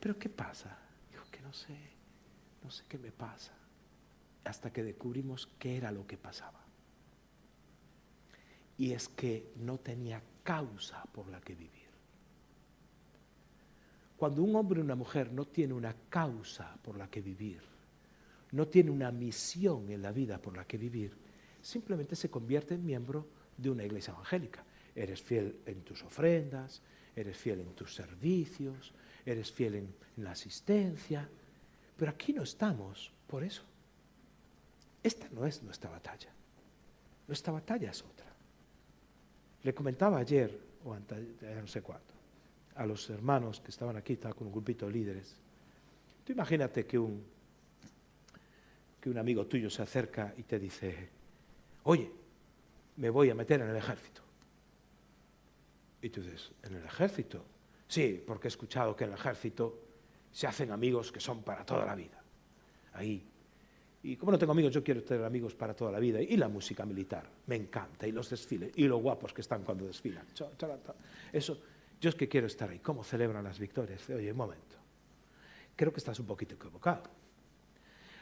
¿pero qué pasa? Dijo que no sé qué me pasa. Hasta que descubrimos qué era lo que pasaba. Y es que no tenía causa por la que vivir. Cuando un hombre o una mujer no tiene una causa por la que vivir, no tiene una misión en la vida por la que vivir, simplemente se convierte en miembro de una iglesia evangélica. Eres fiel en tus ofrendas, eres fiel en tus servicios, eres fiel en la asistencia, pero aquí no estamos por eso. Esta no es nuestra batalla. Nuestra batalla es otra. Le comentaba ayer, o antes, no sé cuándo, a los hermanos que estaban aquí, estaban con un grupito de líderes. Tú imagínate que un amigo tuyo se acerca y te dice, oye, me voy a meter en el ejército. Y tú dices, ¿en el ejército? Sí, porque he escuchado que en el ejército se hacen amigos que son para toda la vida. Ahí. Y como no tengo amigos, yo quiero tener amigos para toda la vida. Y la música militar, me encanta. Y los desfiles, y lo guapos que están cuando desfilan. Eso, yo es que quiero estar ahí. ¿Cómo celebran las victorias? Oye, un momento. Creo que estás un poquito equivocado.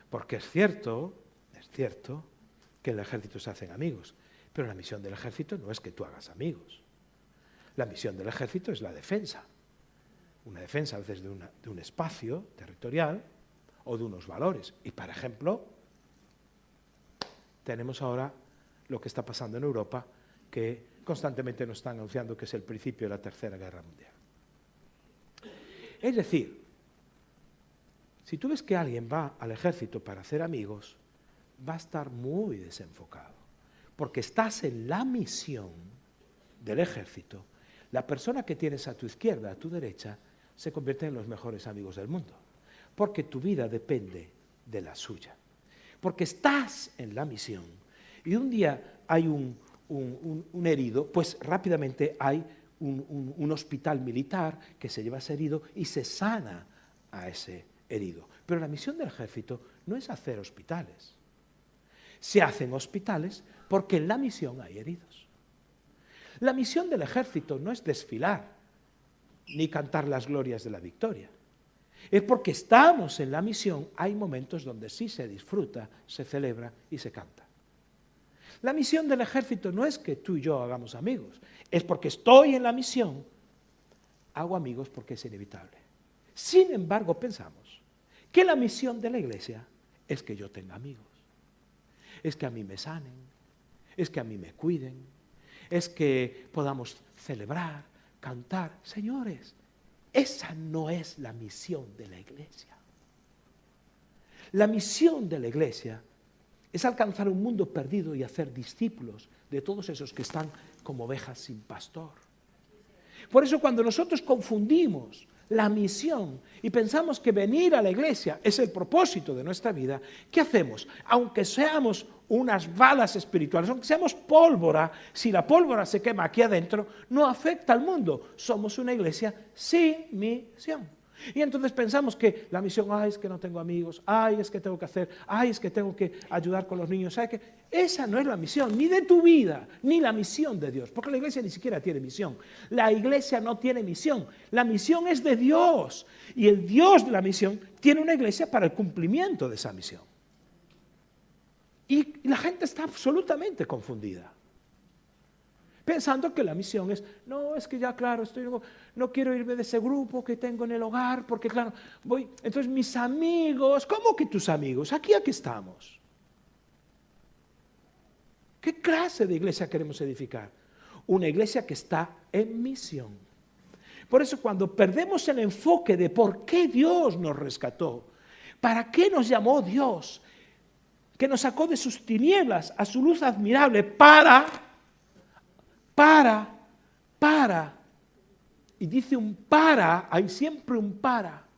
Porque es cierto que en el ejército se hacen amigos. Pero la misión del ejército no es que tú hagas amigos. La misión del ejército es la defensa. Una defensa a veces de un espacio territorial o de unos valores. Y, por ejemplo, tenemos ahora lo que está pasando en Europa, que constantemente nos están anunciando que es el principio de la Tercera Guerra Mundial. Es decir, si tú ves que alguien va al ejército para hacer amigos, va a estar muy desenfocado, porque estás en la misión del ejército. La persona que tienes a tu izquierda, a tu derecha, se convierte en los mejores amigos del mundo, porque tu vida depende de la suya, porque estás en la misión y un día hay un herido, pues rápidamente hay un hospital militar que se lleva a ese herido y se sana a ese herido. Pero la misión del ejército no es hacer hospitales. Se hacen hospitales porque en la misión hay heridos. La misión del ejército no es desfilar ni cantar las glorias de la victoria. Es porque estamos en la misión, hay momentos donde sí se disfruta, se celebra y se canta. La misión del ejército no es que tú y yo hagamos amigos, es porque estoy en la misión, hago amigos porque es inevitable. Sin embargo, pensamos que la misión de la iglesia es que yo tenga amigos, es que a mí me sanen, es que a mí me cuiden, es que podamos celebrar, cantar. Señores, esa no es la misión de la iglesia. La misión de la iglesia es alcanzar un mundo perdido y hacer discípulos de todos esos que están como ovejas sin pastor. Por eso cuando nosotros confundimos la misión y pensamos que venir a la iglesia es el propósito de nuestra vida, ¿qué hacemos? Aunque seamos unas balas espirituales, aunque seamos pólvora, si la pólvora se quema aquí adentro, no afecta al mundo. Somos una iglesia sin misión. Y entonces pensamos que la misión, ay, es que no tengo amigos, ay, es que tengo que hacer, ay, es que tengo que ayudar con los niños. ¿Sabe qué? Esa no es la misión, ni de tu vida, ni la misión de Dios, porque la iglesia ni siquiera tiene misión. La iglesia no tiene misión, la misión es de Dios, y el Dios de la misión tiene una iglesia para el cumplimiento de esa misión. Y la gente está absolutamente confundida, pensando que la misión es, no, es que ya claro, no quiero irme de ese grupo que tengo en el hogar, porque claro, entonces mis amigos, ¿cómo que tus amigos? Aquí estamos. ¿Qué clase de iglesia queremos edificar? Una iglesia que está en misión. Por eso cuando perdemos el enfoque de por qué Dios nos rescató, para qué nos llamó Dios, que nos sacó de sus tinieblas a su luz admirable, y dice hay siempre un para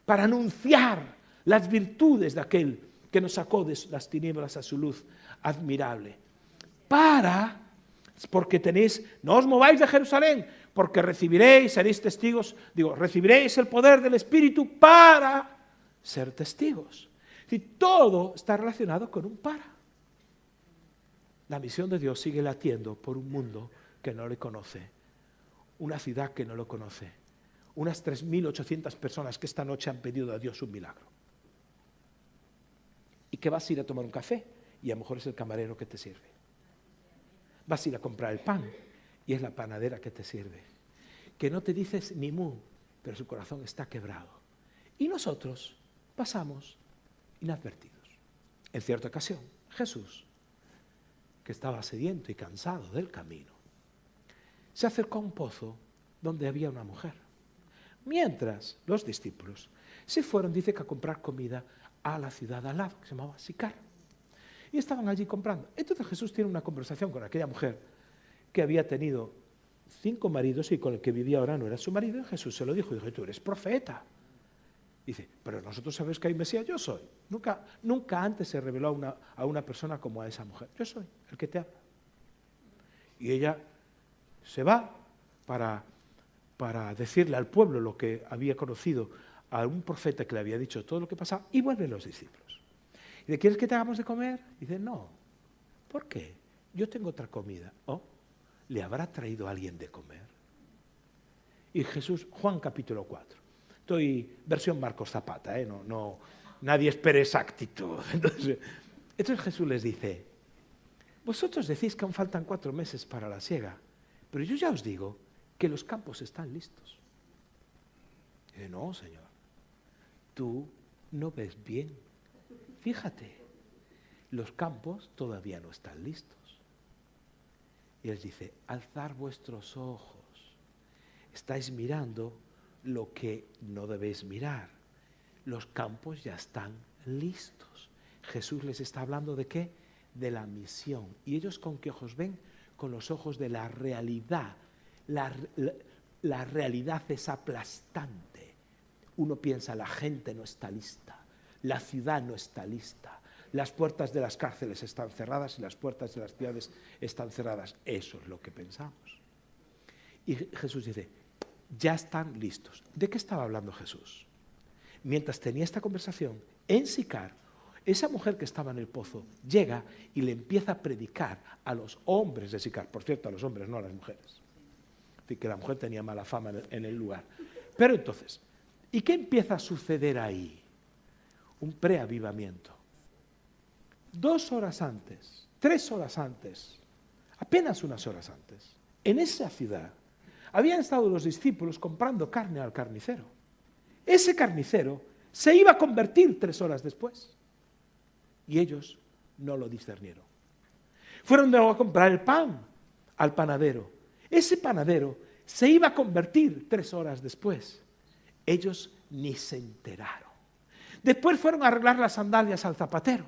anunciar las virtudes de aquel que nos sacó de las tinieblas a su luz admirable. Porque no os mováis de Jerusalén, porque seréis testigos, recibiréis el poder del Espíritu para ser testigos. Si todo está relacionado con un para. La misión de Dios sigue latiendo por un mundo que no le conoce, una ciudad que no lo conoce, unas 3.800 personas que esta noche han pedido a Dios un milagro. Y que vas a ir a tomar un café y a lo mejor es el camarero que te sirve. Vas a ir a comprar el pan y es la panadera que te sirve. Que no te dices ni mu, pero su corazón está quebrado. Y nosotros pasamos inadvertidos. En cierta ocasión, Jesús, que estaba sediento y cansado del camino, se acercó a un pozo donde había una mujer. Mientras los discípulos se fueron, dice que a comprar comida a la ciudad al lado, que se llamaba Sicar. Y estaban allí comprando. Entonces Jesús tiene una conversación con aquella mujer que había tenido 5 maridos y con el que vivía ahora no era su marido. Y Jesús se lo dijo, y dijo, tú eres profeta. Dice, pero nosotros sabemos que hay Mesías, yo soy. Nunca antes se reveló a una persona como a esa mujer. Yo soy el que te habla. Y ella se va para decirle al pueblo lo que había conocido a un profeta que le había dicho todo lo que pasaba, y vuelven los discípulos. Y dice, ¿quieres que te hagamos de comer? Y dice, no. ¿Por qué? Yo tengo otra comida. ¿Oh? ¿Le habrá traído a alguien de comer? Y Jesús, Juan capítulo 4. Estoy versión Marcos Zapata, no, nadie espere exactitud. Entonces Jesús les dice, vosotros decís que aún faltan 4 meses para la siega, pero yo ya os digo que los campos están listos. Y dice, no, Señor, tú no ves bien. Fíjate, los campos todavía no están listos. Y él dice, alzad vuestros ojos, estáis mirando lo que no debéis mirar. Los campos ya están listos. Jesús les está hablando ¿de qué? De la misión. ¿Y ellos con qué ojos ven? Con los ojos de la realidad. La realidad es aplastante. Uno piensa, la gente no está lista, la ciudad no está lista, las puertas de las cárceles están cerradas y las puertas de las ciudades están cerradas. Eso es lo que pensamos. Y Jesús dice, ya están listos. ¿De qué estaba hablando Jesús? Mientras tenía esta conversación, en Sicar, esa mujer que estaba en el pozo llega y le empieza a predicar a los hombres de Sicar. Por cierto, a los hombres, no a las mujeres. Así que la mujer tenía mala fama en el lugar. Pero entonces, ¿y qué empieza a suceder ahí? Un preavivamiento. 2 horas antes, 3 horas antes, apenas unas horas antes, en esa ciudad, habían estado los discípulos comprando carne al carnicero. Ese carnicero se iba a convertir 3 horas después. Y ellos no lo discernieron. Fueron luego a comprar el pan al panadero. Ese panadero se iba a convertir 3 horas después. Ellos ni se enteraron. Después fueron a arreglar las sandalias al zapatero.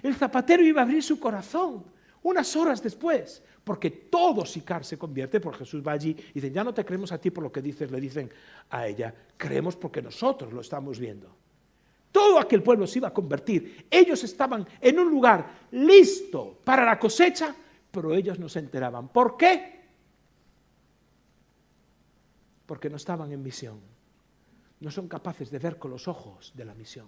El zapatero iba a abrir su corazón unas horas después, porque todo Sicar se convierte, porque Jesús va allí y dice, ya no te creemos a ti por lo que dices, le dicen a ella, creemos porque nosotros lo estamos viendo. Todo aquel pueblo se iba a convertir. Ellos estaban en un lugar listo para la cosecha, pero ellos no se enteraban. ¿Por qué? Porque no estaban en misión. No son capaces de ver con los ojos de la misión.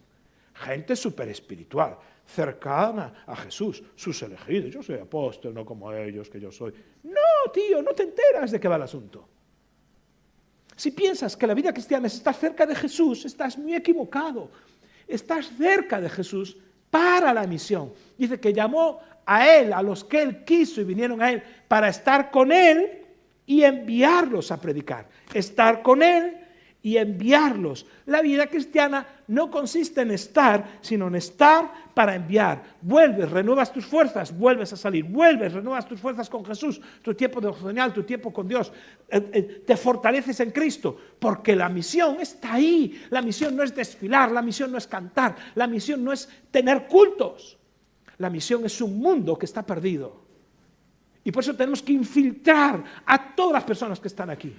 Gente súper espiritual, cercana a Jesús, sus elegidos. Yo soy apóstol, no como ellos, que yo soy. No, tío, no te enteras de qué va el asunto. Si piensas que la vida cristiana es estar cerca de Jesús, estás muy equivocado. Estás cerca de Jesús para la misión. Dice que llamó a él, a los que él quiso y vinieron a él para estar con él y enviarlos a predicar. Estar con él y enviarlos. La vida cristiana no consiste en estar, sino en estar para enviar. Vuelves, renuevas tus fuerzas, vuelves a salir. Vuelves, renuevas tus fuerzas con Jesús, tu tiempo devocional, tu tiempo con Dios. Te fortaleces en Cristo, porque la misión está ahí. La misión no es desfilar, la misión no es cantar, la misión no es tener cultos. La misión es un mundo que está perdido. Y por eso tenemos que infiltrar a todas las personas que están aquí.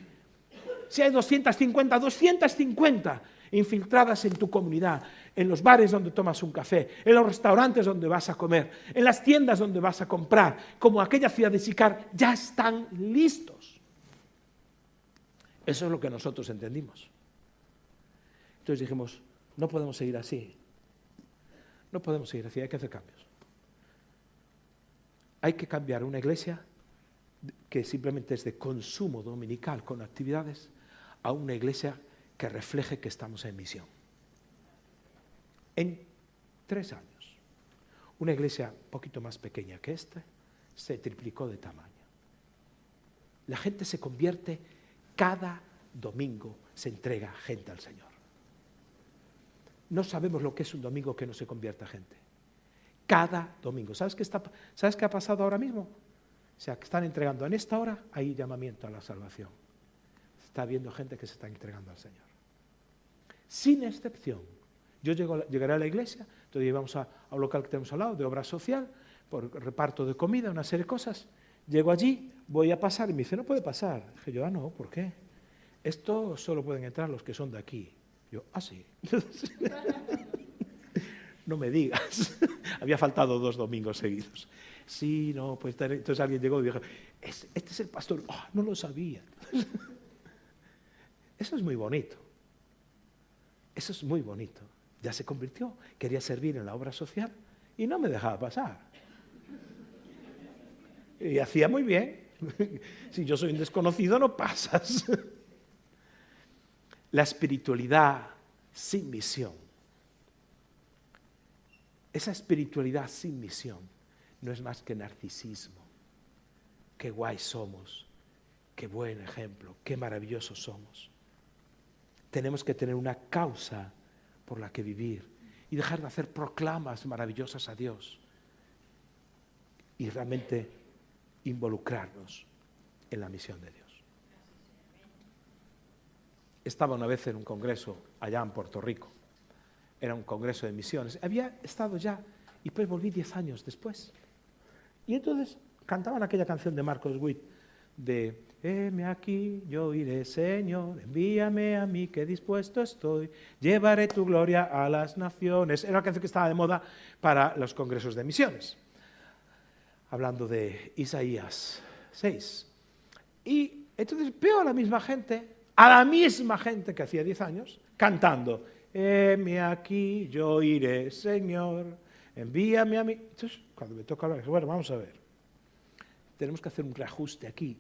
Si hay 250 infiltradas en tu comunidad, en los bares donde tomas un café, en los restaurantes donde vas a comer, en las tiendas donde vas a comprar, como aquella ciudad de Sicar, ya están listos. Eso es lo que nosotros entendimos. Entonces dijimos, no podemos seguir así. No podemos seguir así, hay que hacer cambios. Hay que cambiar una iglesia que simplemente es de consumo dominical con actividades a una iglesia que refleje que estamos en misión. En 3 años, una iglesia un poquito más pequeña que esta se triplicó de tamaño. La gente se convierte, cada domingo se entrega gente al Señor. No sabemos lo que es un domingo que no se convierta gente. Cada domingo. ¿Sabes qué ha pasado ahora mismo? O sea, que están entregando en esta hora, hay llamamiento a la salvación. Está habiendo gente que se está entregando al Señor. Sin excepción. Yo llegaré a la iglesia, entonces vamos a un local que tenemos al lado, de obra social, por reparto de comida, una serie de cosas. Llego allí, voy a pasar y me dice, no puede pasar. Dije yo, no, ¿por qué? Esto solo pueden entrar los que son de aquí. Yo, sí. No me digas. Había faltado 2 domingos seguidos. Sí, no, pues entonces alguien llegó y dijo, este es el pastor. No lo sabía. Eso es muy bonito. Eso es muy bonito. Ya se convirtió, quería servir en la obra social y no me dejaba pasar. Y hacía muy bien. Si yo soy un desconocido, no pasas. La espiritualidad sin misión. Esa espiritualidad sin misión no es más que narcisismo. Qué guay somos, qué buen ejemplo, qué maravillosos somos. Tenemos que tener una causa por la que vivir y dejar de hacer proclamas maravillosas a Dios y realmente involucrarnos en la misión de Dios. Estaba una vez en un congreso allá en Puerto Rico. Era un congreso de misiones. Había estado ya y pues volví 10 años después. Y entonces cantaban aquella canción de Marcos Witt de heme aquí, yo iré, Señor, envíame a mí que dispuesto estoy, llevaré tu gloria a las naciones. Era una canción que estaba de moda para los congresos de misiones. Hablando de Isaías 6. Y Entonces veo a la misma gente que hacía 10 años, cantando, heme aquí, yo iré, Señor, envíame a mí. Entonces, cuando me toca hablar, bueno, vamos a ver, tenemos que hacer un reajuste aquí.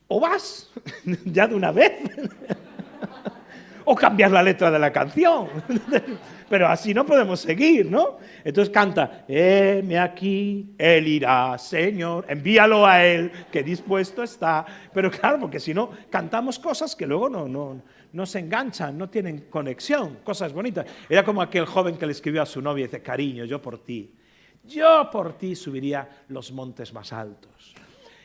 O vas, ya de una vez, o cambiar la letra de la canción. Pero así no podemos seguir, ¿no? Entonces canta, heme aquí, Él irá, Señor, envíalo a Él, que dispuesto está. Pero claro, porque si no, cantamos cosas que luego no se enganchan, no tienen conexión, cosas bonitas. Era como aquel joven que le escribió a su novia y dice, cariño, yo por ti subiría los montes más altos.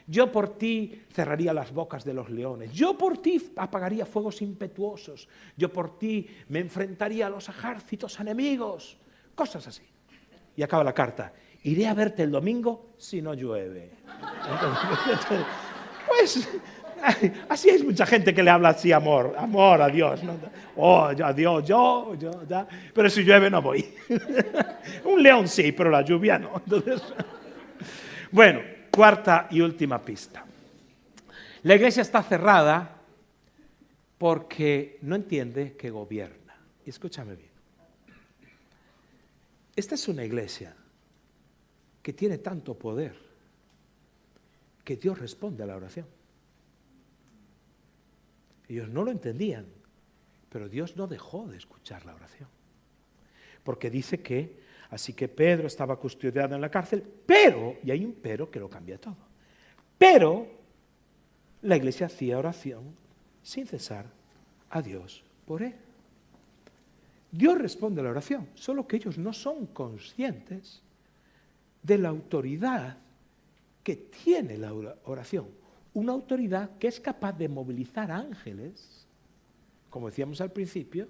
Yo por ti cerraría las bocas de los leones. Yo por ti apagaría fuegos impetuosos. Yo por ti me enfrentaría a los ejércitos enemigos. Cosas así. Y acaba la carta. Iré a verte el domingo si no llueve. Entonces, pues así hay mucha gente que le habla así amor a Dios. ¿No? Oh, adiós, yo, ya. Pero si llueve no voy. Un león sí, pero la lluvia no. Entonces, bueno. Cuarta y última pista. La iglesia está cerrada porque no entiende que gobierna. Y escúchame bien. Esta es una iglesia que tiene tanto poder que Dios responde a la oración. Ellos no lo entendían, pero Dios no dejó de escuchar la oración. Porque dice que así que Pedro estaba custodiado en la cárcel, pero, y hay un pero que lo cambia todo, pero la iglesia hacía oración sin cesar a Dios por él. Dios responde a la oración, solo que ellos no son conscientes de la autoridad que tiene la oración. Una autoridad que es capaz de movilizar ángeles, como decíamos al principio,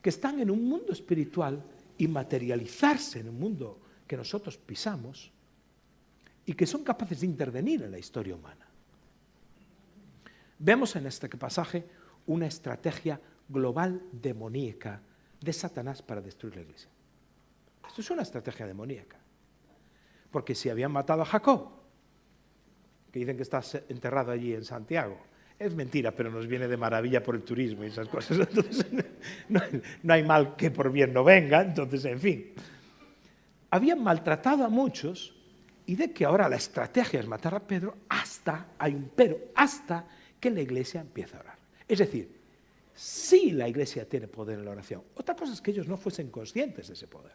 que están en un mundo espiritual y materializarse en un mundo que nosotros pisamos y que son capaces de intervenir en la historia humana. Vemos en este pasaje una estrategia global demoníaca de Satanás para destruir la iglesia. Esto es una estrategia demoníaca. Porque si habían matado a Jacob, que dicen que está enterrado allí en Santiago, es mentira, pero nos viene de maravilla por el turismo y esas cosas. Entonces, no hay mal que por bien no venga. Entonces, en fin. Habían maltratado a muchos y de que ahora la estrategia es matar a Pedro hasta que la iglesia empieza a orar. Es decir, sí la iglesia tiene poder en la oración. Otra cosa es que ellos no fuesen conscientes de ese poder.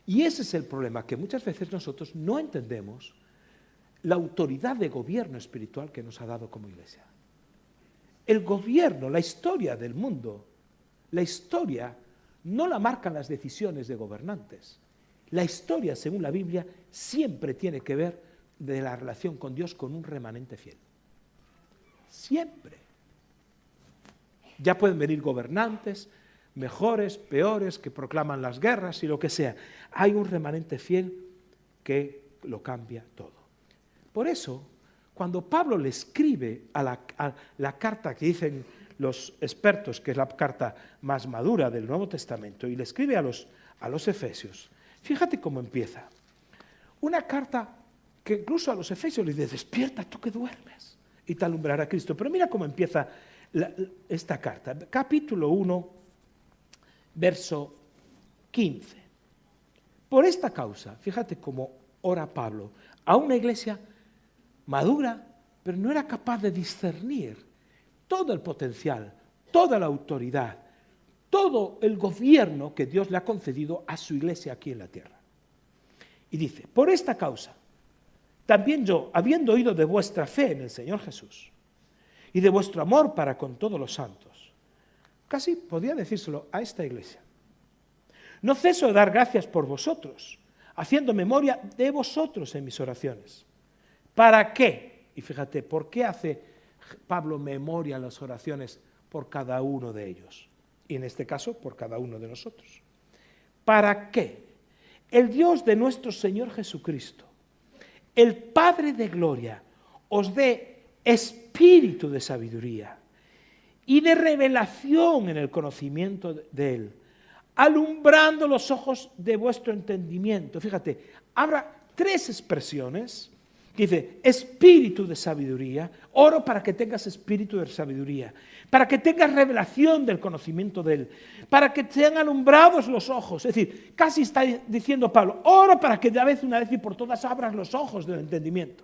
Y ese es el problema, que muchas veces nosotros no entendemos la autoridad de gobierno espiritual que nos ha dado como iglesia. El gobierno, la historia del mundo, la historia no la marcan las decisiones de gobernantes. La historia, según la Biblia, siempre tiene que ver de la relación con Dios con un remanente fiel. Siempre. Ya pueden venir gobernantes, mejores, peores, que proclaman las guerras y lo que sea. Hay un remanente fiel que lo cambia todo. Por eso, cuando Pablo le escribe a la carta que dicen los expertos, que es la carta más madura del Nuevo Testamento, y le escribe a los Efesios, fíjate cómo empieza. Una carta que incluso a los Efesios les dice, despierta tú que duermes, y te alumbrará Cristo. Pero mira cómo empieza esta carta. Capítulo 1, verso 15. Por esta causa, fíjate cómo ora Pablo a una iglesia madura, pero no era capaz de discernir todo el potencial, toda la autoridad, todo el gobierno que Dios le ha concedido a su iglesia aquí en la tierra. Y dice, por esta causa, también yo, habiendo oído de vuestra fe en el Señor Jesús y de vuestro amor para con todos los santos, casi podía decírselo a esta iglesia, no ceso de dar gracias por vosotros, haciendo memoria de vosotros en mis oraciones. ¿Para qué? Y fíjate, ¿por qué hace Pablo memoria en las oraciones por cada uno de ellos? Y en este caso, por cada uno de nosotros. ¿Para qué? El Dios de nuestro Señor Jesucristo, el Padre de gloria, os dé espíritu de sabiduría y de revelación en el conocimiento de Él, alumbrando los ojos de vuestro entendimiento. Fíjate, habrá tres expresiones que dice, espíritu de sabiduría. Oro para que tengas espíritu de sabiduría, para que tengas revelación del conocimiento de Él, para que sean alumbrados los ojos. Es decir, casi está diciendo Pablo, oro para que de una vez y por todas abras los ojos del entendimiento.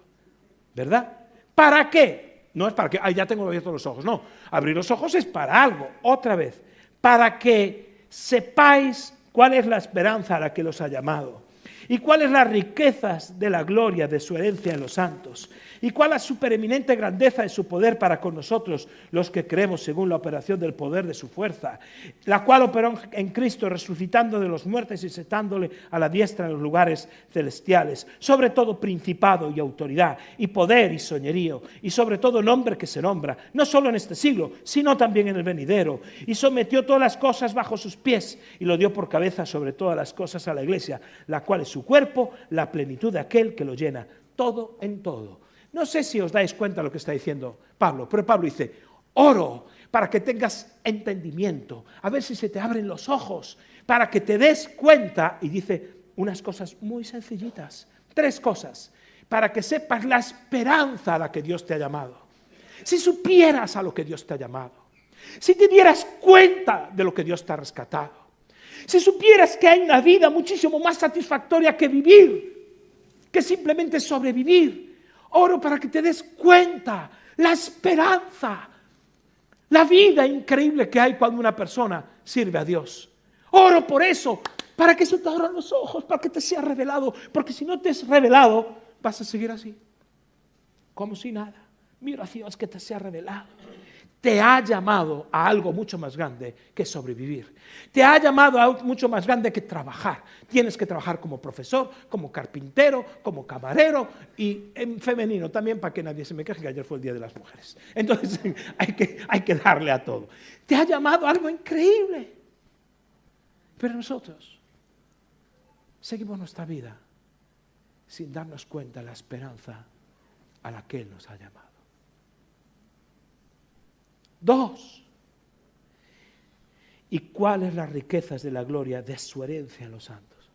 ¿Verdad? ¿Para qué? No es para que, ya tengo abiertos los ojos. No, abrir los ojos es para algo. Otra vez, para que sepáis cuál es la esperanza a la que los ha llamado. ¿Y cuáles las riquezas de la gloria de su herencia en los santos? ¿Y cuál la supereminente grandeza de su poder para con nosotros, los que creemos según la operación del poder de su fuerza? La cual operó en Cristo, resucitando de los muertos y sentándole a la diestra en los lugares celestiales. Sobre todo principado y autoridad, y poder y señorío, y sobre todo nombre que se nombra, no solo en este siglo, sino también en el venidero. Y sometió todas las cosas bajo sus pies, y lo dio por cabeza sobre todas las cosas a la iglesia, la cual es su cuerpo, la plenitud de aquel que lo llena todo en todo. No sé si os dais cuenta de lo que está diciendo Pablo, pero Pablo dice, oro para que tengas entendimiento, a ver si se te abren los ojos, para que te des cuenta, y dice unas cosas muy sencillitas, 3 cosas, para que sepas la esperanza a la que Dios te ha llamado. Si supieras a lo que Dios te ha llamado, si te dieras cuenta de lo que Dios te ha rescatado, si supieras que hay una vida muchísimo más satisfactoria que vivir, que simplemente sobrevivir. Oro para que te des cuenta la esperanza, la vida increíble que hay cuando una persona sirve a Dios. Oro por eso, para que eso te abra los ojos, para que te sea revelado, porque si no te es revelado, vas a seguir así, como si nada. Mi oración es que te sea revelado. Te ha llamado a algo mucho más grande que sobrevivir. Te ha llamado a algo mucho más grande que trabajar. Tienes que trabajar como profesor, como carpintero, como camarero y en femenino también, para que nadie se me queje, que ayer fue el Día de las Mujeres. Entonces hay que darle a todo. Te ha llamado a algo increíble. Pero nosotros seguimos nuestra vida sin darnos cuenta de la esperanza a la que Él nos ha llamado. 2. ¿Y cuáles las riquezas de la gloria de su herencia en los santos?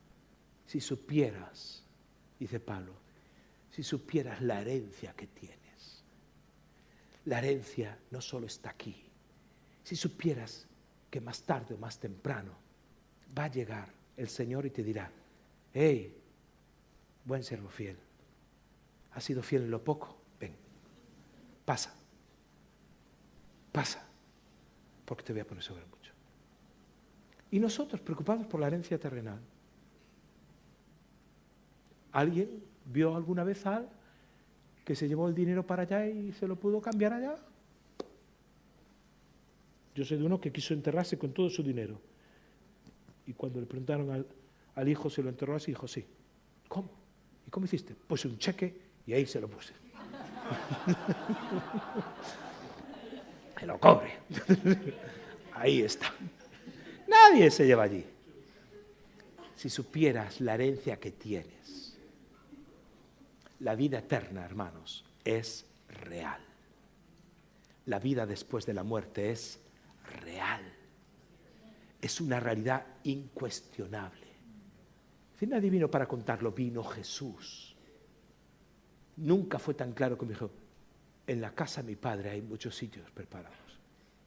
Si supieras, dice Pablo, si supieras la herencia que tienes. La herencia no solo está aquí. Si supieras que más tarde o más temprano va a llegar el Señor y te dirá, hey, buen siervo fiel, has sido fiel en lo poco, ven, pasa, porque te voy a poner sobre mucho. Y nosotros preocupados por la herencia terrenal. ¿Alguien vio alguna vez a alguien que se llevó el dinero para allá y se lo pudo cambiar allá? Yo sé de uno que quiso enterrarse con todo su dinero. Y cuando le preguntaron al hijo, ¿se lo enterró así? Dijo, sí. ¿Cómo? ¿Y cómo hiciste? Puse un cheque y ahí se lo puse. Que lo cobre. Ahí está. Nadie se lleva allí. Si supieras la herencia que tienes, la vida eterna, hermanos, es real. La vida después de la muerte es real. Es una realidad incuestionable. Si nadie vino para contarlo, vino Jesús. Nunca fue tan claro como dijo, en la casa de mi Padre hay muchos sitios preparados.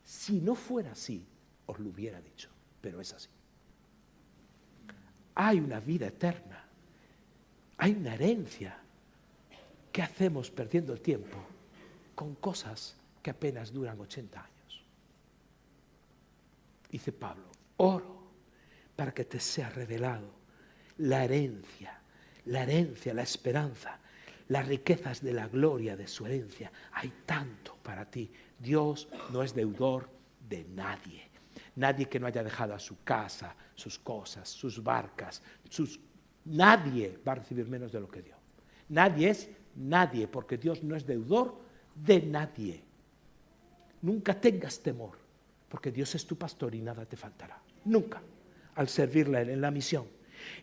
Si no fuera así, os lo hubiera dicho, pero es así. Hay una vida eterna, hay una herencia. ¿Qué hacemos perdiendo el tiempo con cosas que apenas duran 80 años? Dice Pablo, oro para que te sea revelado la herencia, la esperanza, las riquezas de la gloria de su herencia. Hay tanto para ti. Dios no es deudor de nadie. Nadie que no haya dejado a su casa, sus cosas, sus barcas, nadie va a recibir menos de lo que dio. Nadie es nadie, porque Dios no es deudor de nadie. Nunca tengas temor, porque Dios es tu pastor y nada te faltará. Nunca, al servirle a Él en la misión.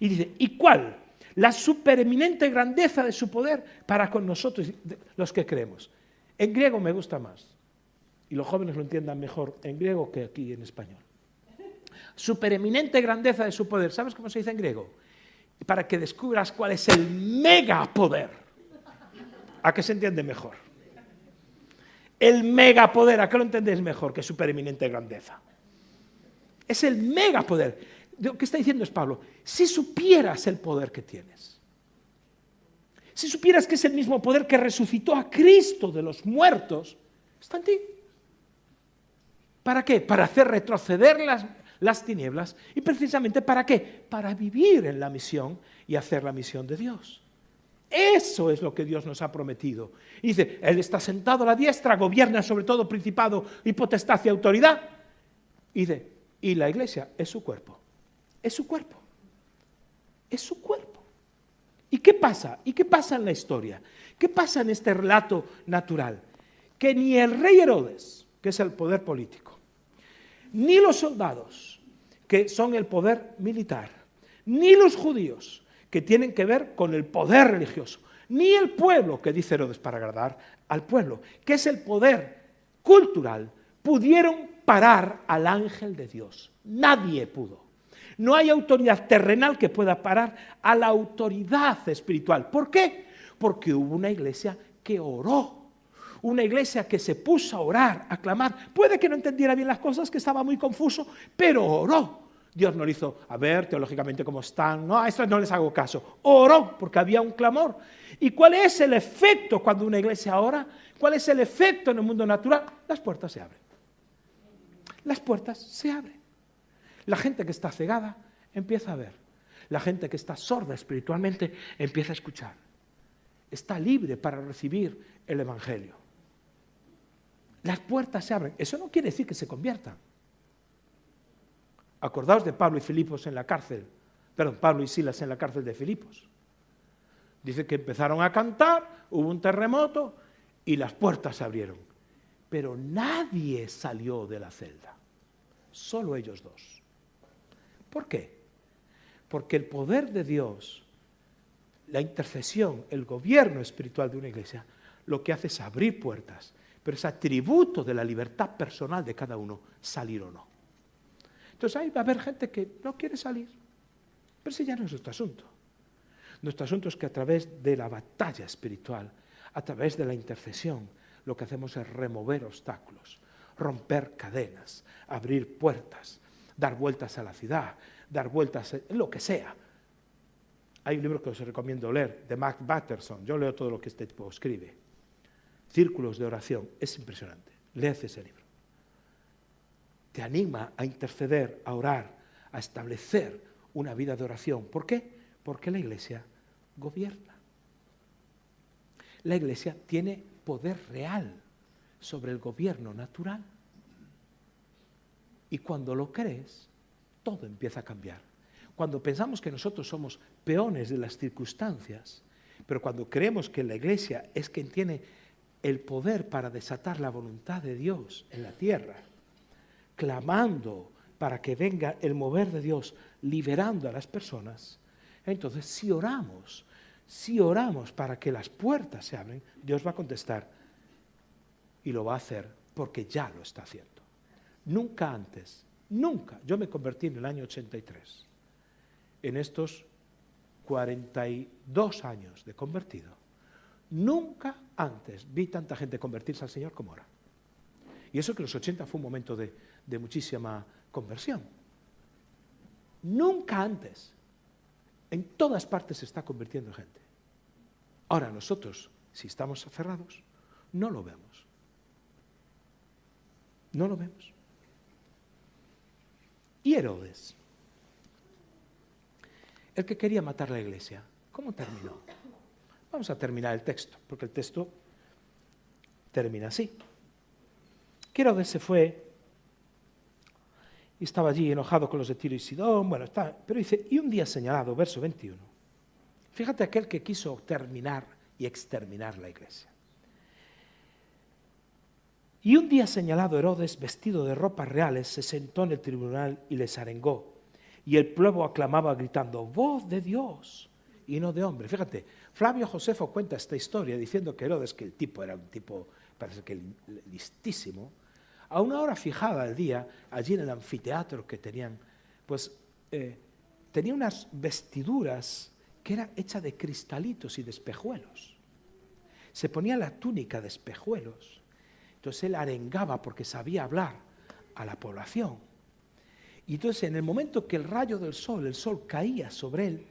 Y dice, ¿y cuál? La supereminente grandeza de su poder para con nosotros, los que creemos. En griego me gusta más, y los jóvenes lo entiendan mejor en griego que aquí en español. Supereminente grandeza de su poder. ¿Sabes cómo se dice en griego? Para que descubras cuál es el megapoder. ¿A qué se entiende mejor? El megapoder, ¿a qué lo entendéis mejor que supereminente grandeza? Es el megapoder. Lo que está diciendo es Pablo, si supieras el poder que tienes, si supieras que es el mismo poder que resucitó a Cristo de los muertos, está en ti. ¿Para qué? Para hacer retroceder las tinieblas. ¿Y precisamente para qué? Para vivir en la misión y hacer la misión de Dios. Eso es lo que Dios nos ha prometido. Y dice, Él está sentado a la diestra, gobierna sobre todo principado y potestad y autoridad. Y dice, y la iglesia es su cuerpo. Es su cuerpo. Es su cuerpo. ¿Y qué pasa? ¿Y qué pasa en la historia? ¿Qué pasa en este relato natural? Que ni el rey Herodes, que es el poder político, ni los soldados, que son el poder militar, ni los judíos, que tienen que ver con el poder religioso, ni el pueblo, que dice Herodes para agradar al pueblo, que es el poder cultural, pudieron parar al ángel de Dios. Nadie pudo. No hay autoridad terrenal que pueda parar a la autoridad espiritual. ¿Por qué? Porque hubo una iglesia que oró. Una iglesia que se puso a orar, a clamar. Puede que no entendiera bien las cosas, que estaba muy confuso, pero oró. Dios no le hizo, a ver, teológicamente cómo están. No, a esto no les hago caso. Oró, porque había un clamor. ¿Y cuál es el efecto cuando una iglesia ora? ¿Cuál es el efecto en el mundo natural? Las puertas se abren. Las puertas se abren. La gente que está cegada empieza a ver. La gente que está sorda espiritualmente empieza a escuchar. Está libre para recibir el Evangelio. Las puertas se abren. Eso no quiere decir que se conviertan. Acordaos de Pablo y Filipos en la cárcel. Perdón, Pablo y Silas en la cárcel de Filipos. Dice que empezaron a cantar, hubo un terremoto y las puertas se abrieron. Pero nadie salió de la celda. Solo ellos dos. ¿Por qué? Porque el poder de Dios, la intercesión, el gobierno espiritual de una iglesia, lo que hace es abrir puertas, pero es atributo de la libertad personal de cada uno, salir o no. Entonces ahí va a haber gente que no quiere salir, pero ese ya no es nuestro asunto. Nuestro asunto es que a través de la batalla espiritual, a través de la intercesión, lo que hacemos es remover obstáculos, romper cadenas, abrir puertas, dar vueltas a la ciudad, dar vueltas en lo que sea. Hay un libro que os recomiendo leer, de Mark Batterson. Yo leo todo lo que este tipo escribe. Círculos de oración. Es impresionante. Leed ese libro. Te anima a interceder, a orar, a establecer una vida de oración. ¿Por qué? Porque la iglesia gobierna. La iglesia tiene poder real sobre el gobierno natural. Y cuando lo crees, todo empieza a cambiar. Cuando pensamos que nosotros somos peones de las circunstancias, pero cuando creemos que la iglesia es quien tiene el poder para desatar la voluntad de Dios en la tierra, clamando para que venga el mover de Dios, liberando a las personas, entonces si oramos para que las puertas se abren, Dios va a contestar y lo va a hacer porque ya lo está haciendo. Nunca antes, nunca, yo me convertí en el año 83, en estos 42 años de convertido, nunca antes vi tanta gente convertirse al Señor como ahora. Y eso que los 80 fue un momento de muchísima conversión. Nunca antes, en todas partes se está convirtiendo gente. Ahora nosotros, si estamos cerrados, no lo vemos. No lo vemos. Y Herodes, el que quería matar la iglesia, ¿cómo terminó? Vamos a terminar el texto, porque el texto termina así. Que Herodes se fue y estaba allí enojado con los de Tiro y Sidón, pero dice, y un día señalado, verso 21, fíjate aquel que quiso terminar y exterminar la iglesia. Y un día señalado Herodes, vestido de ropas reales, se sentó en el tribunal y les arengó. Y el pueblo aclamaba gritando, voz de Dios y no de hombre. Fíjate, Flavio Josefo cuenta esta historia diciendo que Herodes, que el tipo era un tipo, parece que listísimo, a una hora fijada del día, allí en el anfiteatro que tenían, pues tenía unas vestiduras que eran hechas de cristalitos y de espejuelos. se ponía la túnica de espejuelos. Entonces él arengaba porque sabía hablar a la población. Y entonces en el momento que el rayo del sol, el sol caía sobre él,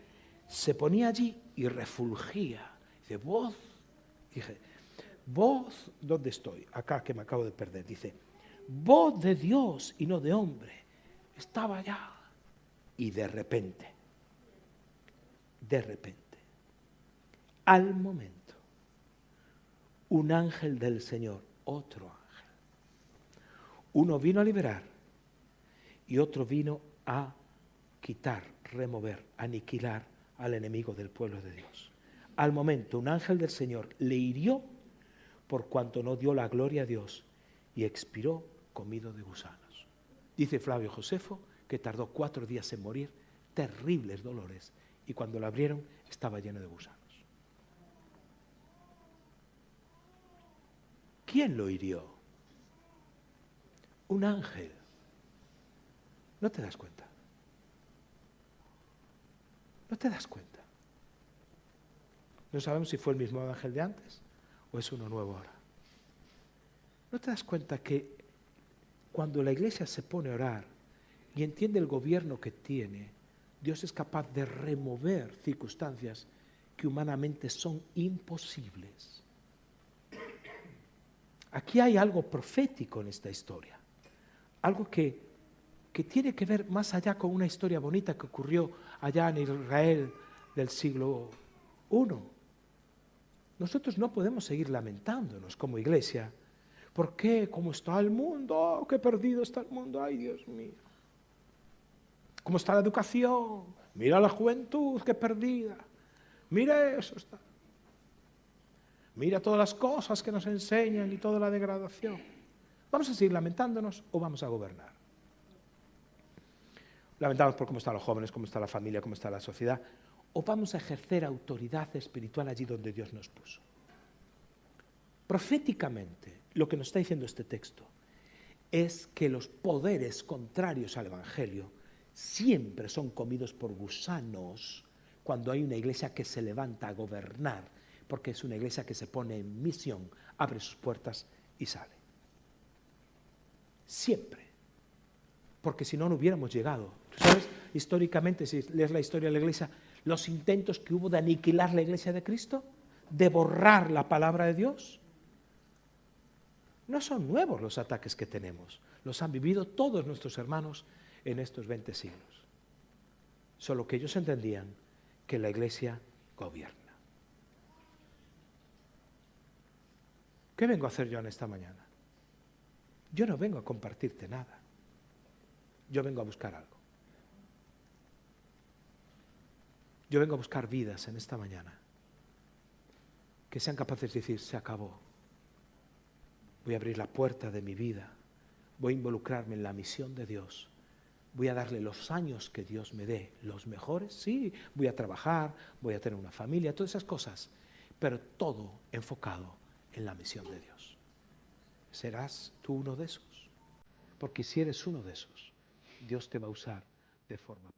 se ponía allí y refulgía. Dice, voz. Dije, voz, ¿dónde estoy? Acá que me acabo de perder. Dice, voz de Dios y no de hombre. Estaba allá. Y de repente, al momento, un ángel del Señor, otro ángel, uno vino a liberar y otro vino a quitar, remover, aniquilar al enemigo del pueblo de Dios. Al momento, un ángel del Señor le hirió por cuanto no dio la gloria a Dios y expiró comido de gusanos. Dice Flavio Josefo que tardó 4 días en morir, terribles dolores, y cuando lo abrieron estaba lleno de gusanos. ¿Quién lo hirió? Un ángel. ¿No te das cuenta? ¿No te das cuenta? No sabemos si fue el mismo ángel de antes o es uno nuevo ahora. ¿No te das cuenta que cuando la iglesia se pone a orar y entiende el gobierno que tiene, Dios es capaz de remover circunstancias que humanamente son imposibles? Aquí hay algo profético en esta historia, algo que tiene que ver más allá con una historia bonita que ocurrió allá en Israel del siglo I. Nosotros no podemos seguir lamentándonos como iglesia. ¿Por qué? ¿Cómo está el mundo? Oh, qué perdido está el mundo. Ay, Dios mío. ¿Cómo está la educación? Mira la juventud, qué perdida. Mira eso. Mira todas las cosas que nos enseñan y toda la degradación. ¿Vamos a seguir lamentándonos o vamos a gobernar? Lamentamos por cómo están los jóvenes, cómo está la familia, cómo está la sociedad. ¿O vamos a ejercer autoridad espiritual allí donde Dios nos puso? Proféticamente, lo que nos está diciendo este texto es que los poderes contrarios al Evangelio siempre son comidos por gusanos cuando hay una iglesia que se levanta a gobernar, porque es una iglesia que se pone en misión, abre sus puertas y sale. Siempre. Porque si no, no hubiéramos llegado. ¿Tú sabes? Históricamente, si lees la historia de la iglesia, los intentos que hubo de aniquilar la iglesia de Cristo, de borrar la palabra de Dios, no son nuevos los ataques que tenemos. Los han vivido todos nuestros hermanos en estos 20 siglos. Solo que ellos entendían que la iglesia gobierna. ¿Qué vengo a hacer yo en esta mañana? Yo no vengo a compartirte nada. Yo vengo a buscar algo. Yo vengo a buscar vidas en esta mañana que sean capaces de decir, se acabó. Voy a abrir la puerta de mi vida. Voy a involucrarme en la misión de Dios. Voy a darle los años que Dios me dé, los mejores. Sí, voy a trabajar, voy a tener una familia, todas esas cosas. Pero todo enfocado en la misión de Dios. ¿Serás tú uno de esos? Porque si eres uno de esos, Dios te va a usar de forma